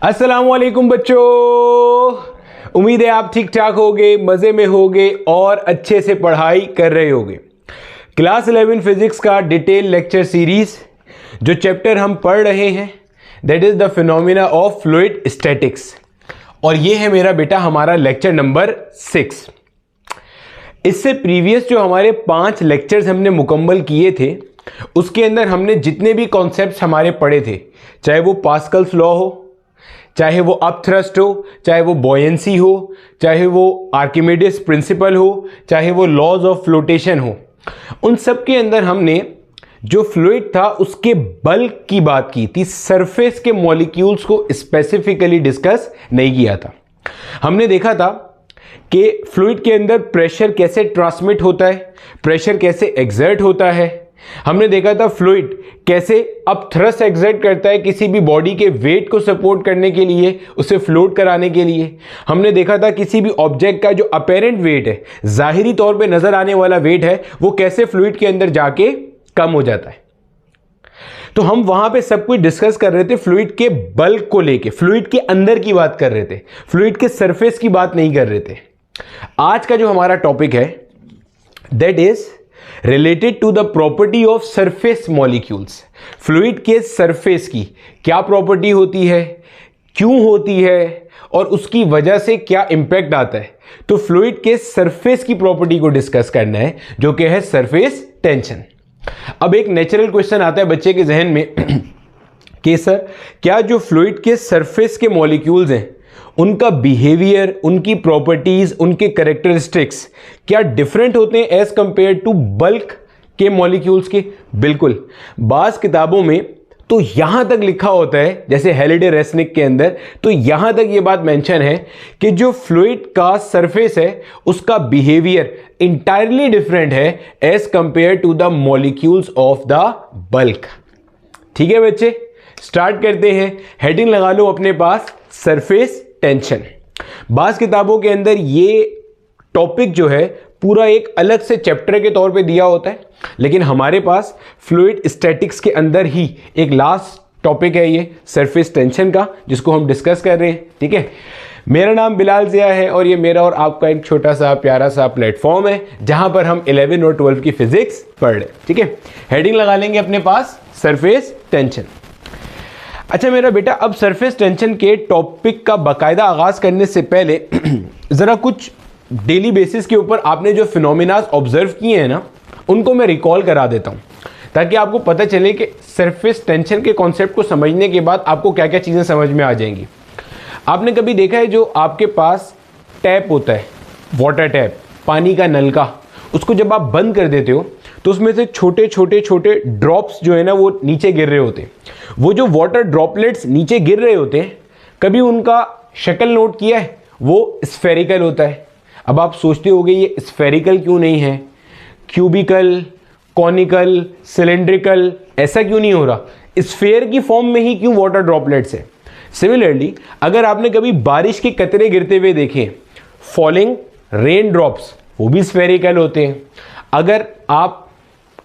अस्सलामुअलैकुम बच्चों, उम्मीद है आप ठीक ठाक होगे, मज़े में होगे और अच्छे से पढ़ाई कर रहे होगे। क्लास 11 फिजिक्स का डिटेल लेक्चर सीरीज जो चैप्टर हम पढ़ रहे हैं that is the phenomena of fluid statics, और ये है मेरा बेटा हमारा लेक्चर नंबर 6। इससे प्रीवियस जो हमारे 5 लेक्चर्स हमने मुकम्मल किए थे उसके अंदर हमने जितने भी कॉन्सेप्ट्स हमारे पढ़े थे, चाहे वो पास्कल्स लॉ हो, चाहे वो अपथ्रस्ट हो, चाहे वो बॉयंसी हो, चाहे वो आर्किमिडीज प्रिंसिपल हो, चाहे वो लॉज ऑफ फ्लोटेशन हो, उन सब के अंदर हमने जो फ्लूइड था उसके बल्क की बात की थी, सरफेस के मॉलिक्यूल्स को स्पेसिफिकली डिस्कस नहीं किया था। हमने देखा था कि फ्लूइड के अंदर प्रेशर कैसे ट्रांसमिट होता है, प्रेशर कैसे एक्सर्ट होता है। हमने देखा था फ्लूइड कैसे अप थ्रस्ट एक्सर्ट करता है किसी भी बॉडी के वेट को सपोर्ट करने के लिए, उसे फ्लोट कराने के लिए। हमने देखा था किसी भी ऑब्जेक्ट का जो अपेरेंट वेट है, जाहिरी तौर पे नजर आने वाला वेट है, वो कैसे फ्लूइड के अंदर जाके कम हो जाता है। तो हम वहां पे सब कुछ डिस्कस कर रहे थे फ्लूइड के बल्क को लेके, फ्लूइड के अंदर की बात कर रहे थे, फ्लूइड के सरफेस की बात नहीं कर रहे थे। आज का जो हमारा टॉपिक है that is related to the property of surface molecules. Fluid के सरफेस की क्या प्रॉपर्टी होती है, क्यों होती है और उसकी वजह से क्या इंपैक्ट आता है। तो फ्लूइड के सरफेस की प्रॉपर्टी को डिस्कस करना है जो कि है सरफेस टेंशन। अब एक नेचुरल क्वेश्चन आता है बच्चे के जहन में कि सर क्या जो फ्लूइड के सरफेस के मॉलिक्यूल्स हैं उनका बिहेवियर, उनकी प्रॉपर्टीज, उनके कैरेक्टरिस्टिक्स क्या डिफरेंट होते हैं एज कंपेयर टू बल्क के मॉलिक्यूल्स के? बिल्कुल। बाज़ किताबों में तो यहां तक लिखा होता है, जैसे हेलिडे रेसनिक के अंदर, तो यहां तक ये बात मेंशन है कि जो फ्लूइड का सरफेस है उसका बिहेवियर इंटायरली डिफरेंट है as compare to the molecules of the bulk. ठीक है बच्चे, स्टार्ट करते हैं। हेडिंग लगा लो अपने पास, सरफेस टेंशन। बाज़ किताबों के अंदर ये टॉपिक जो है पूरा एक अलग से चैप्टर के तौर पे दिया होता है, लेकिन हमारे पास फ्लूइड स्टैटिक्स के अंदर ही एक लास्ट टॉपिक है ये सरफेस टेंशन का, जिसको हम डिस्कस कर रहे हैं। ठीक है, मेरा नाम बिलाल ज़िया है और ये मेरा और आपका एक छोटा सा प्यारा सा प्लेटफॉर्म है जहां पर हम 11 और 12 की फिजिक्स पढ़ रहे हैं। ठीक है, हेडिंग लगा लेंगे अपने पास, सरफेस टेंशन। अच्छा मेरा बेटा, अब सरफेस टेंशन के टॉपिक का बाकायदा आगाज करने से पहले ज़रा कुछ डेली बेसिस के ऊपर आपने जो फिनोमिनाज ऑब्जर्व किए हैं ना, उनको मैं रिकॉल करा देता हूँ ताकि आपको पता चले कि सरफेस टेंशन के कॉन्सेप्ट को समझने के बाद आपको क्या क्या चीज़ें समझ में आ जाएंगी। आपने कभी देखा है जो आपके पास टैप होता है, वाटर टैप, पानी का नलका, उसको जब आप बंद कर देते हो तो उसमें से छोटे छोटे छोटे ड्रॉप्स जो है ना वो नीचे गिर रहे होते हैं। वो जो वाटर ड्रॉपलेट्स नीचे गिर रहे होते हैं, कभी उनका शक्ल नोट किया है? वो स्फेरिकल होता है। अब आप सोचते होंगे ये स्फेरिकल क्यों नहीं है, क्यूबिकल, कॉनिकल, सिलेंड्रिकल, ऐसा क्यों नहीं हो रहा? स्फेयर की फॉर्म में ही क्यों वाटर ड्रॉपलेट्स है? सिमिलरली अगर आपने कभी बारिश के कतरे गिरते हुए देखे, फॉलिंग रेन ड्रॉप्स, वो भी स्फेरिकल होते हैं। अगर आप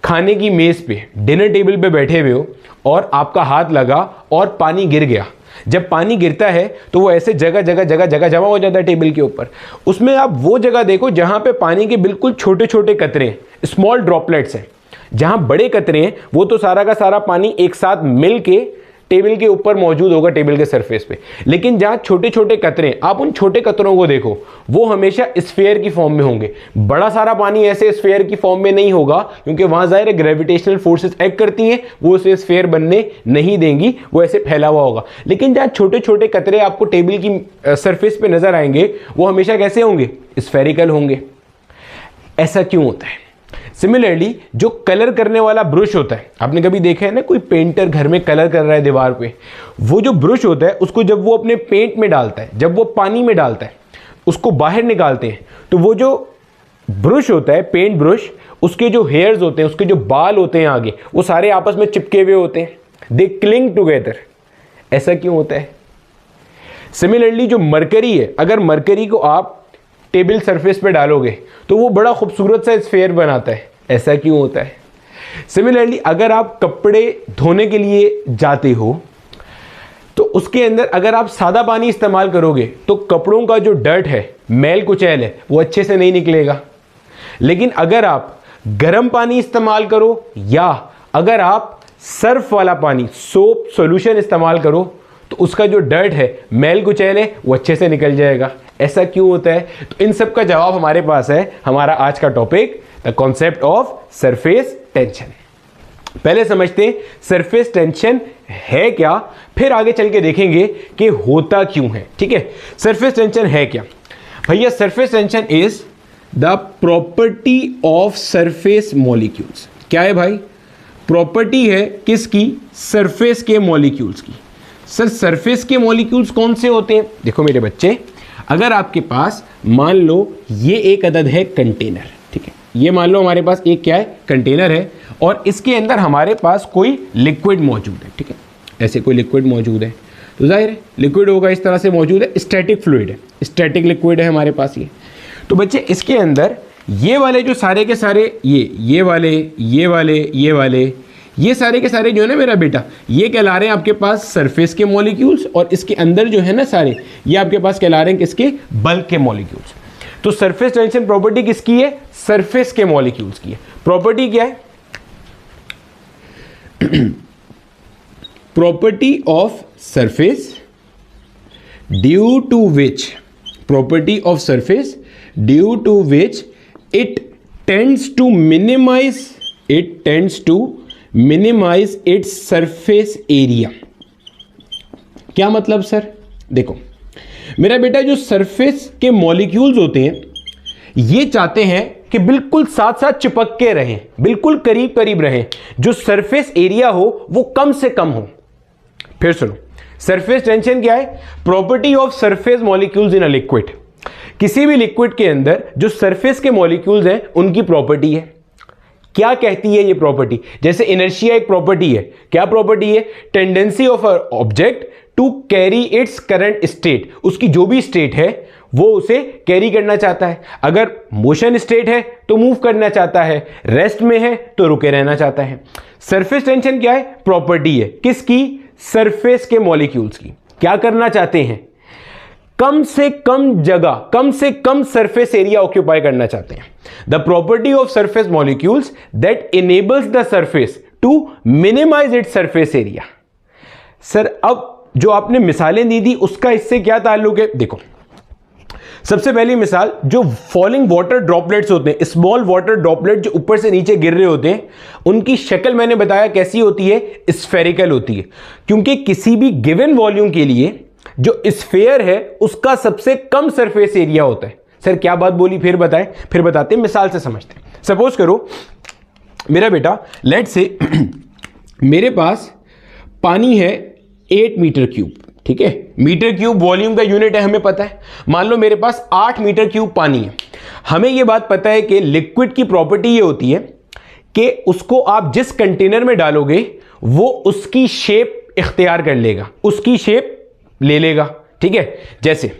खाने की मेज पे, डिनर टेबल पे बैठे हुए हो और आपका हाथ लगा और पानी गिर गया, जब पानी गिरता है तो वो ऐसे जगह जगह जगह जगह जमा हो जाता है टेबल के ऊपर। उसमें आप वो जगह देखो जहां पे पानी के बिल्कुल छोटे छोटे कतरे हैं, स्मॉल ड्रॉपलेट्स हैं। जहां बड़े कतरे हैं वो तो सारा का सारा पानी एक साथ मिल के टेबल के ऊपर मौजूद होगा, टेबल के सरफेस पे। लेकिन जहां छोटे छोटे कतरे हैं, आप उन छोटे कतरों को देखो, वो हमेशा स्फीयर की फॉर्म में होंगे। बड़ा सारा पानी ऐसे स्फीयर की फॉर्म में नहीं होगा क्योंकि वहां जाहिर है ग्रेविटेशनल फोर्सेस एक्ट करती हैं, वो उसे स्फीयर बनने नहीं देंगी, वो ऐसे फैला हुआ होगा। लेकिन जहां छोटे छोटे कतरे आपको टेबल की सरफेस पे नजर आएंगे वो हमेशा कैसे होंगे? स्फेरिकल होंगे। ऐसा क्यों होता है? सिमिलरली जो कलर करने वाला ब्रश होता है, आपने कभी देखा है ना, कोई पेंटर घर में कलर कर रहा है दीवार पे, वो जो ब्रश होता है उसको जब वो अपने पेंट में डालता है, जब वो पानी में डालता है, उसको बाहर निकालते हैं, तो वो जो ब्रश होता है, पेंट ब्रश, उसके जो हेयर्स होते हैं, उसके जो बाल होते हैं आगे, वो सारे आपस में चिपके हुए होते हैं, दे क्लिंग टुगेदर। ऐसा क्यों होता है? सिमिलरली जो मरकरी है, अगर मरकरी को आप टेबल सरफेस पे डालोगे तो वो बड़ा खूबसूरत सा स्फीयर बनाता है। ऐसा क्यों होता है? सिमिलरली अगर आप कपड़े धोने के लिए जाते हो तो उसके अंदर अगर आप सादा पानी इस्तेमाल करोगे तो कपड़ों का जो डर्ट है, मैल कुचैल है, वो अच्छे से नहीं निकलेगा। लेकिन अगर आप गर्म पानी इस्तेमाल करो या अगर आप सर्फ वाला पानी, सोप सॉल्यूशन इस्तेमाल करो, तो उसका जो डर्ट है, मैल कुचैल है, वो अच्छे से निकल जाएगा। ऐसा क्यों होता है? तो इन सब का जवाब हमारे पास है। हमारा आज का topic the concept of surface tension. पहले समझते हैं सरफेस टेंशन है क्या, फिर आगे चल के देखेंगे कि होता क्यों है। ठीक है, सरफेस टेंशन है क्या भैया? Surface tension is the property of surface molecules. क्या है भाई? प्रॉपर्टी है किसकी? सरफेस के मॉलिक्यूल्स की। सर सरफेस के मॉलिक्यूल्स कौन से होते हैं? देखो मेरे बच्चे, अगर आपके पास मान लो ये एक अदद है कंटेनर, ठीक है, ये मान लो हमारे पास एक क्या है? कंटेनर है, और इसके अंदर हमारे पास कोई लिक्विड मौजूद है। ठीक है, ऐसे कोई लिक्विड मौजूद है, तो जाहिर है लिक्विड होगा, इस तरह से मौजूद है, स्टैटिक फ्लूइड है, स्टैटिक लिक्विड है हमारे पास ये। तो बच्चे इसके अंदर ये वाले जो सारे के सारे ये वाले ये सारे के सारे जो है ना मेरा बेटा, ये कहला रहे हैं आपके पास सरफेस के मॉलिक्यूल्स, और इसके अंदर जो है ना सारे, ये आपके पास कहला रहे हैं किसके? बल्क के मॉलिक्यूल्स। तो सरफेस टेंशन प्रॉपर्टी किसकी है? सरफेस के मॉलिक्यूल्स की है। प्रॉपर्टी क्या है? Property of surface due to which it tends to minimize its surface area। क्या मतलब सर? देखो मेरा बेटा, जो सरफेस के मॉलिक्यूल्स होते हैं ये चाहते हैं कि बिल्कुल साथ साथ चिपक के रहें, बिल्कुल करीब करीब रहें, जो सरफेस एरिया हो वो कम से कम हो। फिर सुनो, सरफेस टेंशन क्या है? Property of surface molecules in a liquid. किसी भी लिक्विड के अंदर जो सरफेस के मॉलिक्यूल्स हैं उनकी प्रॉपर्टी है। क्या कहती है ये प्रॉपर्टी? जैसे इनर्शिया एक प्रॉपर्टी है। क्या प्रॉपर्टी है? Tendency of a object to carry its current state. उसकी जो भी स्टेट है वो उसे कैरी करना चाहता है। अगर मोशन स्टेट है तो मूव करना चाहता है, रेस्ट में है तो रुके रहना चाहता है। सरफेस टेंशन क्या है? प्रॉपर्टी है किसकी? सरफेस के मॉलिक्यूल्स की। क्या करना चाहते हैं? कम से कम जगह, कम से कम सरफेस एरिया ऑक्यूपाई करना चाहते हैं। The property of surface molecules that enables the surface to minimise its surface area. Sir अब जो आपने मिसालें दी थी उसका इससे क्या ताल्लुक है? देखो सबसे पहली मिसाल, जो फॉलिंग वाटर ड्रॉपलेट्स होते हैं, स्मॉल वाटर ड्रॉपलेट जो ऊपर से नीचे गिर रहे होते हैं, उनकी शक्ल मैंने बताया कैसी होती है? स्फेरिकल होती है। क्योंकि किसी भी गिवन वॉल्यूम के लिए जो स्फेयर है उसका सबसे कम सरफेस एरिया होता है। सर क्या बात बोली? फिर बताएं, फिर बताते हैं, मिसाल से समझते हैं। सपोज करो मेरा बेटा, लेट से मेरे पास पानी है 8 मीटर क्यूब। ठीक है, मीटर क्यूब वॉल्यूम का यूनिट है, हमें पता है। मान लो मेरे पास 8 मीटर क्यूब पानी है। हमें यह बात पता है कि लिक्विड की प्रॉपर्टी ये होती है कि उसको आप जिस कंटेनर में डालोगे वो उसकी शेप इख्तियार कर लेगा, उसकी शेप ले लेगा। ठीक है, जैसे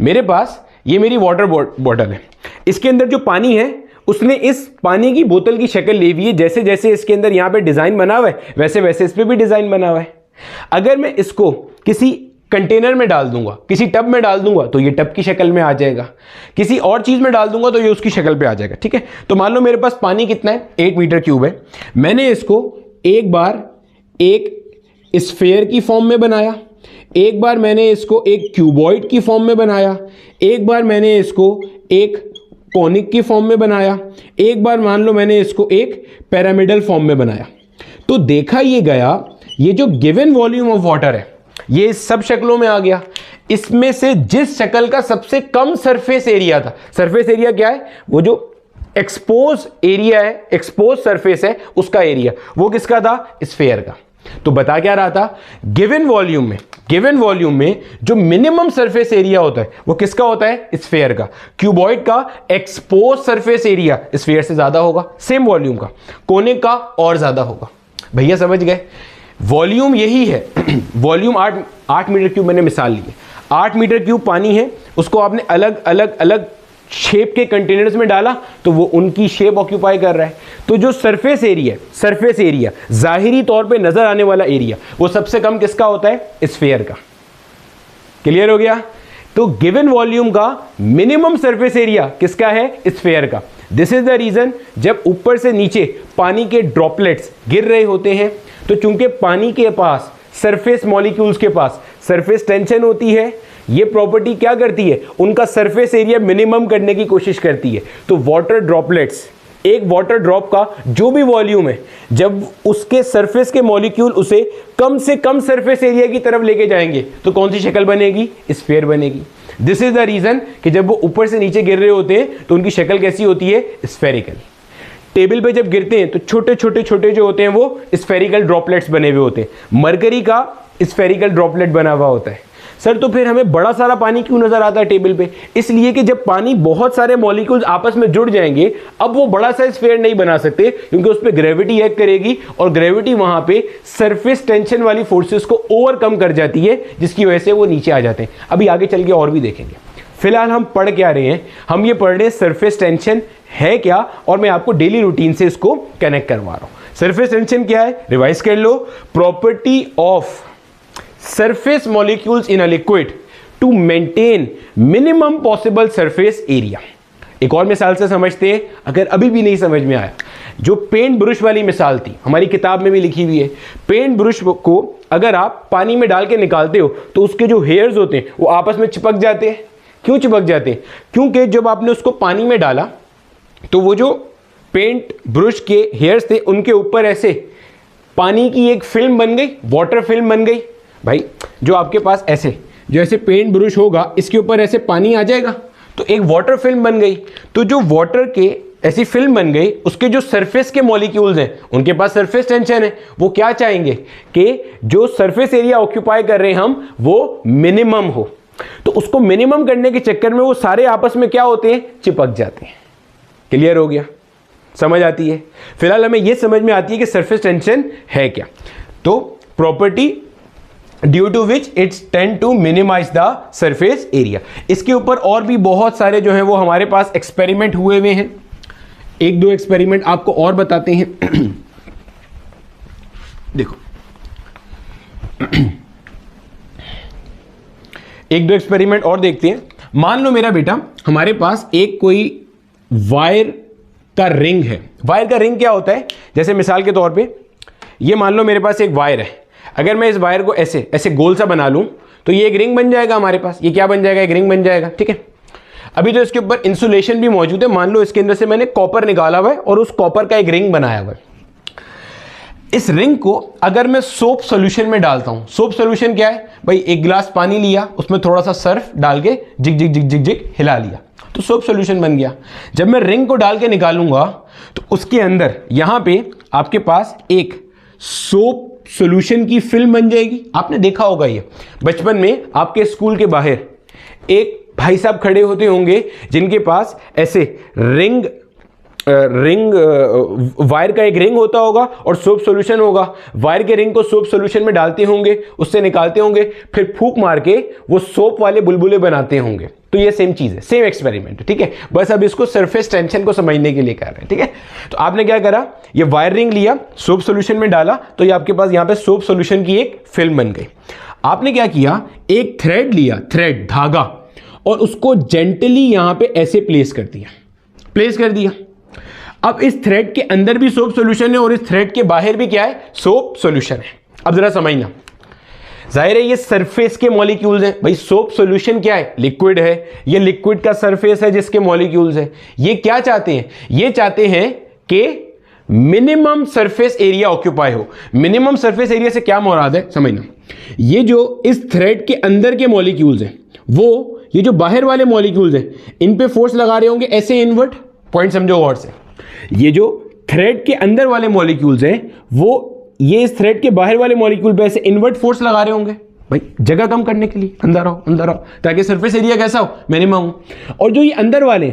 मेरे पास ये मेरी वाटर बॉटल है, इसके अंदर जो पानी है उसने इस पानी की बोतल की शक्ल ले हुई है। जैसे जैसे इसके अंदर यहां पे डिजाइन बना हुआ है वैसे वैसे इस पे भी डिजाइन बना हुआ है। अगर मैं इसको किसी कंटेनर में डाल दूंगा, किसी टब में डाल दूंगा तो ये टब की शक्ल में आ जाएगा, किसी और चीज में डाल दूंगा तो ये उसकी शक्ल पे आ जाएगा। ठीक है, तो मान लो मेरे पास पानी कितना है? 8 मीटर क्यूब है। मैंने इसको एक बार एक स्फेयर की फॉर्म में बनाया, एक बार मैंने इसको एक क्यूबॉइड की फॉर्म में बनाया, एक बार मैंने इसको एक कोनिक की फॉर्म में बनाया, एक बार मान लो मैंने इसको एक पिरामिडल फॉर्म में बनाया। तो देखा ये गया, ये जो गिवन वॉल्यूम ऑफ वाटर है ये सब शक्लों में आ गया। इसमें से जिस शक्ल का सबसे कम सरफेस एरिया था, सरफेस एरिया क्या है? वो जो एक्सपोज एरिया है, एक्सपोज सरफेस है, उसका एरिया, वो किसका था? स्फेयर का। तो बता क्या रहा था? गिवन वॉल्यूम में जो मिनिमम सरफेस एरिया होता है वो किसका होता है? स्फेयर का। क्यूबॉइड का एक्सपोज सरफेस एरिया स्फेयर से ज्यादा होगा, सेम वॉल्यूम का। कोनिक का और ज्यादा होगा। भैया समझ गए? वॉल्यूम यही है। वॉल्यूम 8 मीटर क्यूब मैंने मिसाल ली है। 8 मीटर क्यूब पानी है, उसको आपने अलग अलग अलग शेप के कंटेनर्स में डाला तो वो उनकी शेप ऑक्यूपाई कर रहा है। तो जो सरफेस एरिया जाहिरी तौर पे नजर आने वाला एरिया, वो सबसे कम किसका होता है? स्फीयर का। क्लियर हो गया? तो गिवन वॉल्यूम का मिनिमम सरफेस एरिया किसका है? स्फीयर का। दिस इज द रीजन जब ऊपर से नीचे पानी के ड्रॉपलेट्स गिर रहे होते हैं तो चूंकि पानी के पास सरफेस मॉलिक्यूल्स के पास सरफेस टेंशन होती है, ये प्रॉपर्टी क्या करती है? उनका सरफेस एरिया मिनिमम करने की कोशिश करती है। तो वाटर ड्रॉपलेट्स, एक वाटर ड्रॉप का जो भी वॉल्यूम है, जब उसके सरफेस के मॉलिक्यूल उसे कम से कम सरफेस एरिया की तरफ लेके जाएंगे तो कौन सी शक्ल बनेगी? स्फीयर बनेगी। दिस इज द रीजन कि जब वो ऊपर से नीचे गिर रहे होते हैं तो उनकी शक्ल कैसी होती है? स्फेरिकल। टेबल पे जब गिरते हैं तो छोटे छोटे जो होते हैं वो स्फेरिकल ड्रॉपलेट्स बने हुए होते हैं। मरकरी का स्फेरिकल ड्रॉपलेट बना हुआ होता है। सर तो फिर हमें बड़ा सारा पानी क्यों नजर आता है टेबल पे? इसलिए कि जब पानी बहुत सारे मॉलिक्यूल्स आपस में जुड़ जाएंगे, अब वो बड़ा सा स्फीयर नहीं बना सकते क्योंकि उस पर ग्रेविटी एक्ट करेगी और ग्रेविटी वहां पे सरफेस टेंशन वाली फोर्सेस को ओवरकम कर जाती है, जिसकी वजह से वो नीचे आ जाते हैं। अभी आगे चल के और भी देखेंगे। फिलहाल हम पढ़ क्या रहे हैं? हम ये पढ़ रहे हैं सरफेस टेंशन है क्या, और मैं आपको डेली रूटीन से इसको कनेक्ट करवा रहा हूं। सरफेस टेंशन क्या है? रिवाइज कर लो। Property of surface molecules in a liquid to maintain minimum possible surface area। एक और मिसाल से समझते हैं, अगर अभी भी नहीं समझ में आया। जो पेंट ब्रश वाली मिसाल थी, हमारी किताब में भी लिखी हुई है। पेंट ब्रश को अगर आप पानी में डाल के निकालते हो तो उसके जो हेयर्स होते हैं वो आपस में चिपक जाते हैं। क्यों चिपक जाते हैं? क्योंकि जब आपने उसको पानी में डाला तो वो जो पेंट ब्रश के हेयर्स थे उनके ऊपर ऐसे पानी की एक फिल्म बन गई, वाटर फिल्म बन गई। भाई जो आपके पास ऐसे जो ऐसे पेंट ब्रश होगा, इसके ऊपर ऐसे पानी आ जाएगा तो एक वाटर फिल्म बन गई। तो जो वाटर के ऐसी फिल्म बन गई, उसके जो सरफेस के मॉलिक्यूल्स हैं उनके पास सरफेस टेंशन है। वो क्या चाहेंगे कि जो सरफेस एरिया ऑक्यूपाई कर रहे हैं हम, वो मिनिमम हो। तो उसको मिनिमम करने के चक्कर में वो सारे आपस में क्या होते हैं? चिपक जाते हैं। क्लियर हो गया? समझ आती है? फिलहाल हमें यह समझ में आती है कि सरफेस टेंशन है क्या। तो property due to which its tend to minimise the surface area. इसके ऊपर और भी बहुत सारे जो हैं वो हमारे पास एक्सपेरिमेंट हुए हुए हैं। एक दो एक्सपेरिमेंट आपको और बताते हैं। देखो एक दो एक्सपेरिमेंट और देखते हैं। मान लो मेरा बेटा, हमारे पास एक कोई वायर का रिंग है। वायर का रिंग क्या होता है? जैसे मिसाल के तौर पे ये मान लो मेरे पास एक वायर है। अगर मैं इस वायर को ऐसे ऐसे गोल सा बना लूं तो ये एक रिंग बन जाएगा हमारे पास। ये क्या बन जाएगा? एक रिंग बन जाएगा। ठीक है। अभी तो इसके ऊपर इंसुलेशन भी मौजूद है। मान लो इसके अंदर से मैंने कॉपर निकाला हुआ है और उस कॉपर का एक रिंग बनाया हुआ है। इस रिंग को अगर मैं सोप सोल्यूशन में डालता हूं, सोप सोल्यूशन क्या है भाई? एक गिलास पानी लिया, उसमें थोड़ा सा सर्फ डाल के जिग जिग जिग जिग जिग हिला लिया तो सोप सोल्यूशन बन गया। जब मैं रिंग को डाल के निकालूंगा तो उसके अंदर यहां पे आपके पास एक सोप सॉल्यूशन की फिल्म बन जाएगी। आपने देखा होगा ये बचपन में आपके स्कूल के बाहर एक भाई साहब खड़े होते होंगे जिनके पास ऐसे रिंग वायर का एक रिंग होता होगा और सोप सॉल्यूशन होगा। वायर के रिंग को सोप सॉल्यूशन में डालते होंगे, उससे निकालते होंगे, फिर फूंक मार के वो सोप वाले बुलबुले बनाते होंगे। तो ये सेम चीज है, सेम एक्सपेरिमेंट है। ठीक है। बस अब इसको सरफेस टेंशन को समझने के लिए कर रहे हैं। ठीक है। तो आपने क्या करा? ये वायर रिंग लिया, सोप सॉल्यूशन में डाला तो ये आपके पास यहाँ पे सोप सॉल्यूशन की एक फिल्म बन गई। आपने क्या किया? एक थ्रेड लिया, थ्रेड धागा, और उसको जेंटली यहां पे ऐसे प्लेस कर दिया। अब इस थ्रेड के अंदर भी सोप सॉल्यूशन है और इस थ्रेड के बाहर भी क्या है? सोप सॉल्यूशन है। अब जरा समझना, जाहिर है ये सरफेस के मॉलिक्यूल्स हैं। भाई सोप सॉल्यूशन क्या है? लिक्विड है। ये लिक्विड का सरफेस है जिसके मॉलिक्यूल्स है। ये क्या चाहते हैं? ये चाहते हैं कि मिनिमम सरफेस एरिया ऑक्यूपाई हो। मिनिमम सरफेस एरिया से क्या मुराद है? समझना, ये जो इस थ्रेड के अंदर के मॉलिक्यूल्स हैं, वो ये जो बाहर वाले मॉलिक्यूल्स हैं, इन पे फोर्स लगा रहे होंगे ऐसे इनवर्ट। पॉइंट समझो और से, ये जो थ्रेड के अंदर वाले मॉलिक्यूल्स हैं वो ये इस थ्रेड के बाहर वाले मॉलिक्यूल पे ऐसे इनवर्ट फोर्स लगा रहे होंगे भाई जगह कम करने के लिए। अंदर आओ ताकि सरफेस एरिया कैसा हो? मिनिमम हो। और जो ये अंदर वाले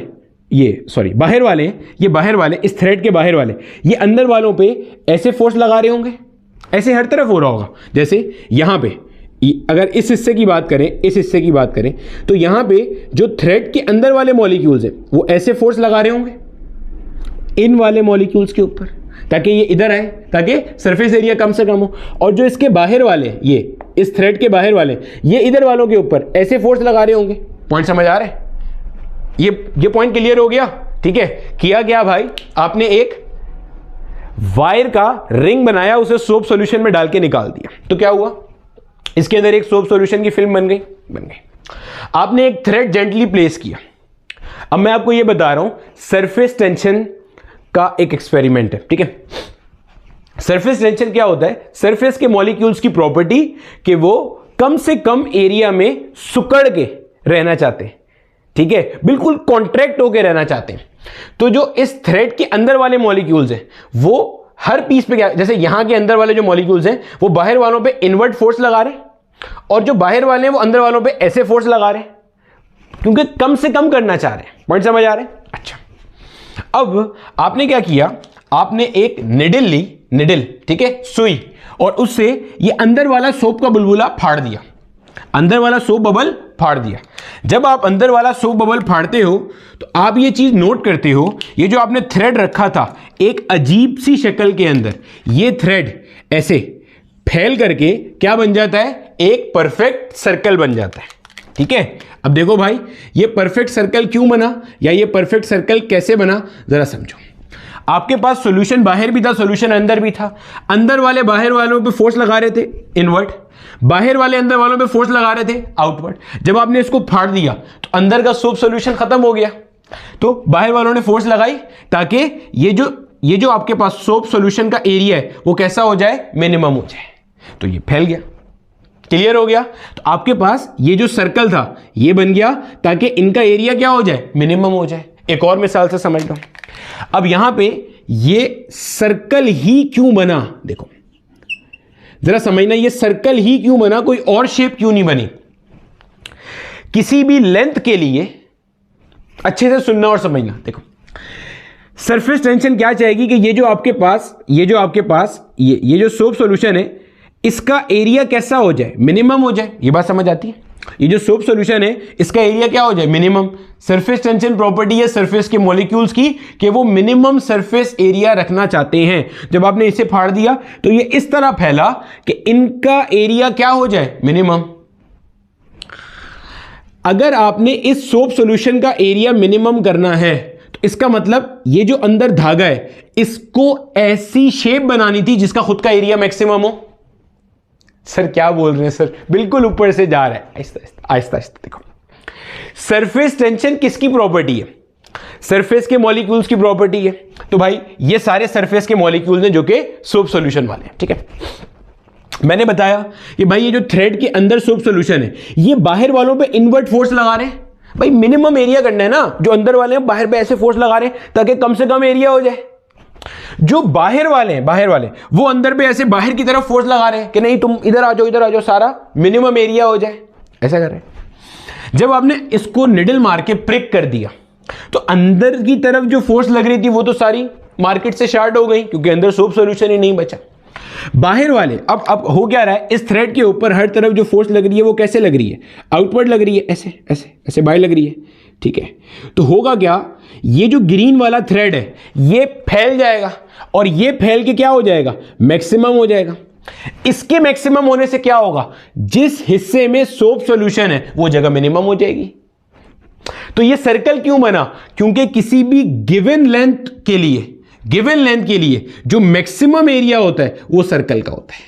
बाहर वाले इस थ्रेड के बाहर वाले, ये अंदर वालों पे ऐसे फोर्स लगा रहे होंगे, ऐसे हर तरफ हो रहा होगा। जैसे यहां पे अगर इस हिस्से की बात करें, इस हिस्से की बात करें, तो यहां पे जो थ्रेड के अंदर वाले मॉलिक्यूल्स हैं वो ऐसे फोर्स लगा रहे होंगे इन वाले मॉलिक्यूल्स के ऊपर, ताकि ये इधर आए, ताकि सरफेस एरिया कम से कम हो। और जो इसके बाहर वाले, ये इस थ्रेड के बाहर वाले, ये इधर वालों के ऊपर ऐसे फोर्स लगा रहे होंगे। पॉइंट समझ आ रहा है? ये पॉइंट क्लियर हो गया? ठीक है। किया गया भाई, आपने एक वायर का रिंग बनाया, उसे सोप सॉल्यूशन में डाल के निकाल दिया, तो क्या हुआ? इसके अंदर एक सोप सॉल्यूशन की फिल्म बन गई। आपने एक थ्रेड जेंटली प्लेस किया। अब मैं आपको यह बता रहा हूं सरफेस टेंशन का एक एक्सपेरिमेंट है, ठीक है। सरफेस टेंशन क्या होता है? सरफेस के मॉलिक्यूल्स की प्रॉपर्टी कि वो कम से कम एरिया में सुकड़ के रहना चाहते हैं, ठीक है, बिल्कुल कॉन्ट्रैक्ट होके रहना चाहते हैं। तो जो इस थ्रेड के अंदर वाले मॉलिक्यूल्स हैं वो हर पीस पे क्या, जैसे यहां के अंदर वाले जो मॉलिक्यूल्स हैं वो बाहर वालों पे इनवर्ट फोर्स लगा रहे हैं, और जो बाहर वाले हैं वो अंदर वालों पे ऐसे फोर्स लगा रहे हैं, क्योंकि कम से कम करना चाह रहे हैं। पॉइंट समझ आ रहे हैं? अच्छा, अब आपने क्या किया, आपने एक निडल ली, निडल, ठीक है, सुई, और उससे ये अंदर वाला सोप का बुलबुला फाड़ दिया, अंदर वाला सोप बबल फाड़ दिया। जब आप अंदर वाला सोप बबल फाड़ते हो तो आप ये चीज नोट करते हो, ये जो आपने थ्रेड रखा था एक अजीब सी शक्ल के अंदर, ये थ्रेड ऐसे फैल करके क्या बन जाता है? एक परफेक्ट सर्कल बन जाता है, ठीक है। अब देखो भाई, ये परफेक्ट सर्कल क्यों बना, या ये परफेक्ट सर्कल कैसे बना, जरा समझो। आपके पास सॉल्यूशन बाहर भी था, सॉल्यूशन अंदर भी था। अंदर वाले बाहर वालों पे फोर्स लगा रहे थे इनवर्ट, बाहर वाले अंदर वालों पे फोर्स लगा रहे थे आउटवर्ड। जब आपने इसको फाड़ दिया तो अंदर का सोप सॉल्यूशन खत्म हो गया, तो बाहर वालों ने फोर्स लगाई ताकि ये जो आपके पास सोप सॉल्यूशन का एरिया है वो कैसा हो जाए? मिनिमम हो जाए। तो ये फैल गया, क्लियर हो गया। तो आपके पास ये जो सर्कल था ये बन गया ताकि इनका एरिया क्या हो जाए? मिनिमम हो जाए। एक और मिसाल से समझ लो। अब यहां पे ये सर्कल ही क्यों बना, देखो जरा समझना, ये सर्कल ही क्यों बना, कोई और शेप क्यों नहीं बनी? किसी भी लेंथ के लिए, अच्छे से सुनना और समझना, देखो सरफेस टेंशन क्या चाहेगी कि ये जो आपके पास ये जो सोप सॉल्यूशन है इसका एरिया कैसा हो जाए? मिनिमम हो जाए। ये बात समझ आती है? ये जो सोप सॉल्यूशन है इसका एरिया क्या हो जाए? मिनिमम। सरफेस टेंशन प्रॉपर्टी है सरफेस के मॉलिक्यूल्स की कि वो मिनिमम सरफेस एरिया रखना चाहते हैं। जब आपने इसे फाड़ दिया तो ये इस तरह फैला कि इनका एरिया क्या हो जाए? मिनिमम। अगर आपने इस सोप सॉल्यूशन का एरिया मिनिमम करना है तो इसका मतलब ये जो अंदर धागा है इसको ऐसी शेप बनानी थी जिसका खुद का एरिया मैक्सिमम हो। सर क्या बोल रहे हैं सर? बिल्कुल ऊपर से जा रहा है, आहिस्ता आहिस्ता आहिस्ता। देखो सरफेस टेंशन किसकी प्रॉपर्टी है? सरफेस के मॉलिक्यूल्स की प्रॉपर्टी है। तो भाई ये सारे सरफेस के मॉलिक्यूल्स हैं जो कि सोप सॉल्यूशन वाले हैं, ठीक है। मैंने बताया कि भाई ये जो थ्रेड के अंदर सोप सॉल्यूशन है ये बाहर वालों पे इनवर्ट फोर्स लगा रहे हैं। भाई मिनिमम एरिया करना है ना, जो अंदर वाले हैं बाहर पे ऐसे फोर्स लगा रहे हैं ताकि कम से कम एरिया हो जाए। जो बाहर वाले वो अंदर पे ऐसे बाहर की तरफ फोर्स लगा रहे हैं कि नहीं तुम इधर आ जाओ, सारा मिनिमम एरिया हो जाए, ऐसा कर रहे हैं। जब आपने इसको निडल मार के प्रिक कर दिया तो अंदर की तरफ जो फोर्स लग रही थी वो तो सारी मार्केट से शार्ट हो गई, क्योंकि अंदर सोप सॉल्यूशन ही नहीं बचा। बाहर वाले अब हो क्या रहा है, इस थ्रेड के ऊपर हर तरफ जो फोर्स लग रही है वो कैसे लग रही है? आउटवर्ड लग रही है, ऐसे ऐसे ऐसे बाहर लग रही है, ठीक है। तो होगा क्या, ये जो ग्रीन वाला थ्रेड है ये फैल जाएगा, और ये फैल के क्या हो जाएगा? मैक्सिमम हो जाएगा। इसके मैक्सिमम होने से क्या होगा? जिस हिस्से में सोप सॉल्यूशन है वो जगह मिनिमम हो जाएगी। तो ये सर्कल क्यों बना? क्योंकि किसी भी गिवन लेंथ के लिए जो मैक्सिमम एरिया होता है वो सर्कल का होता है।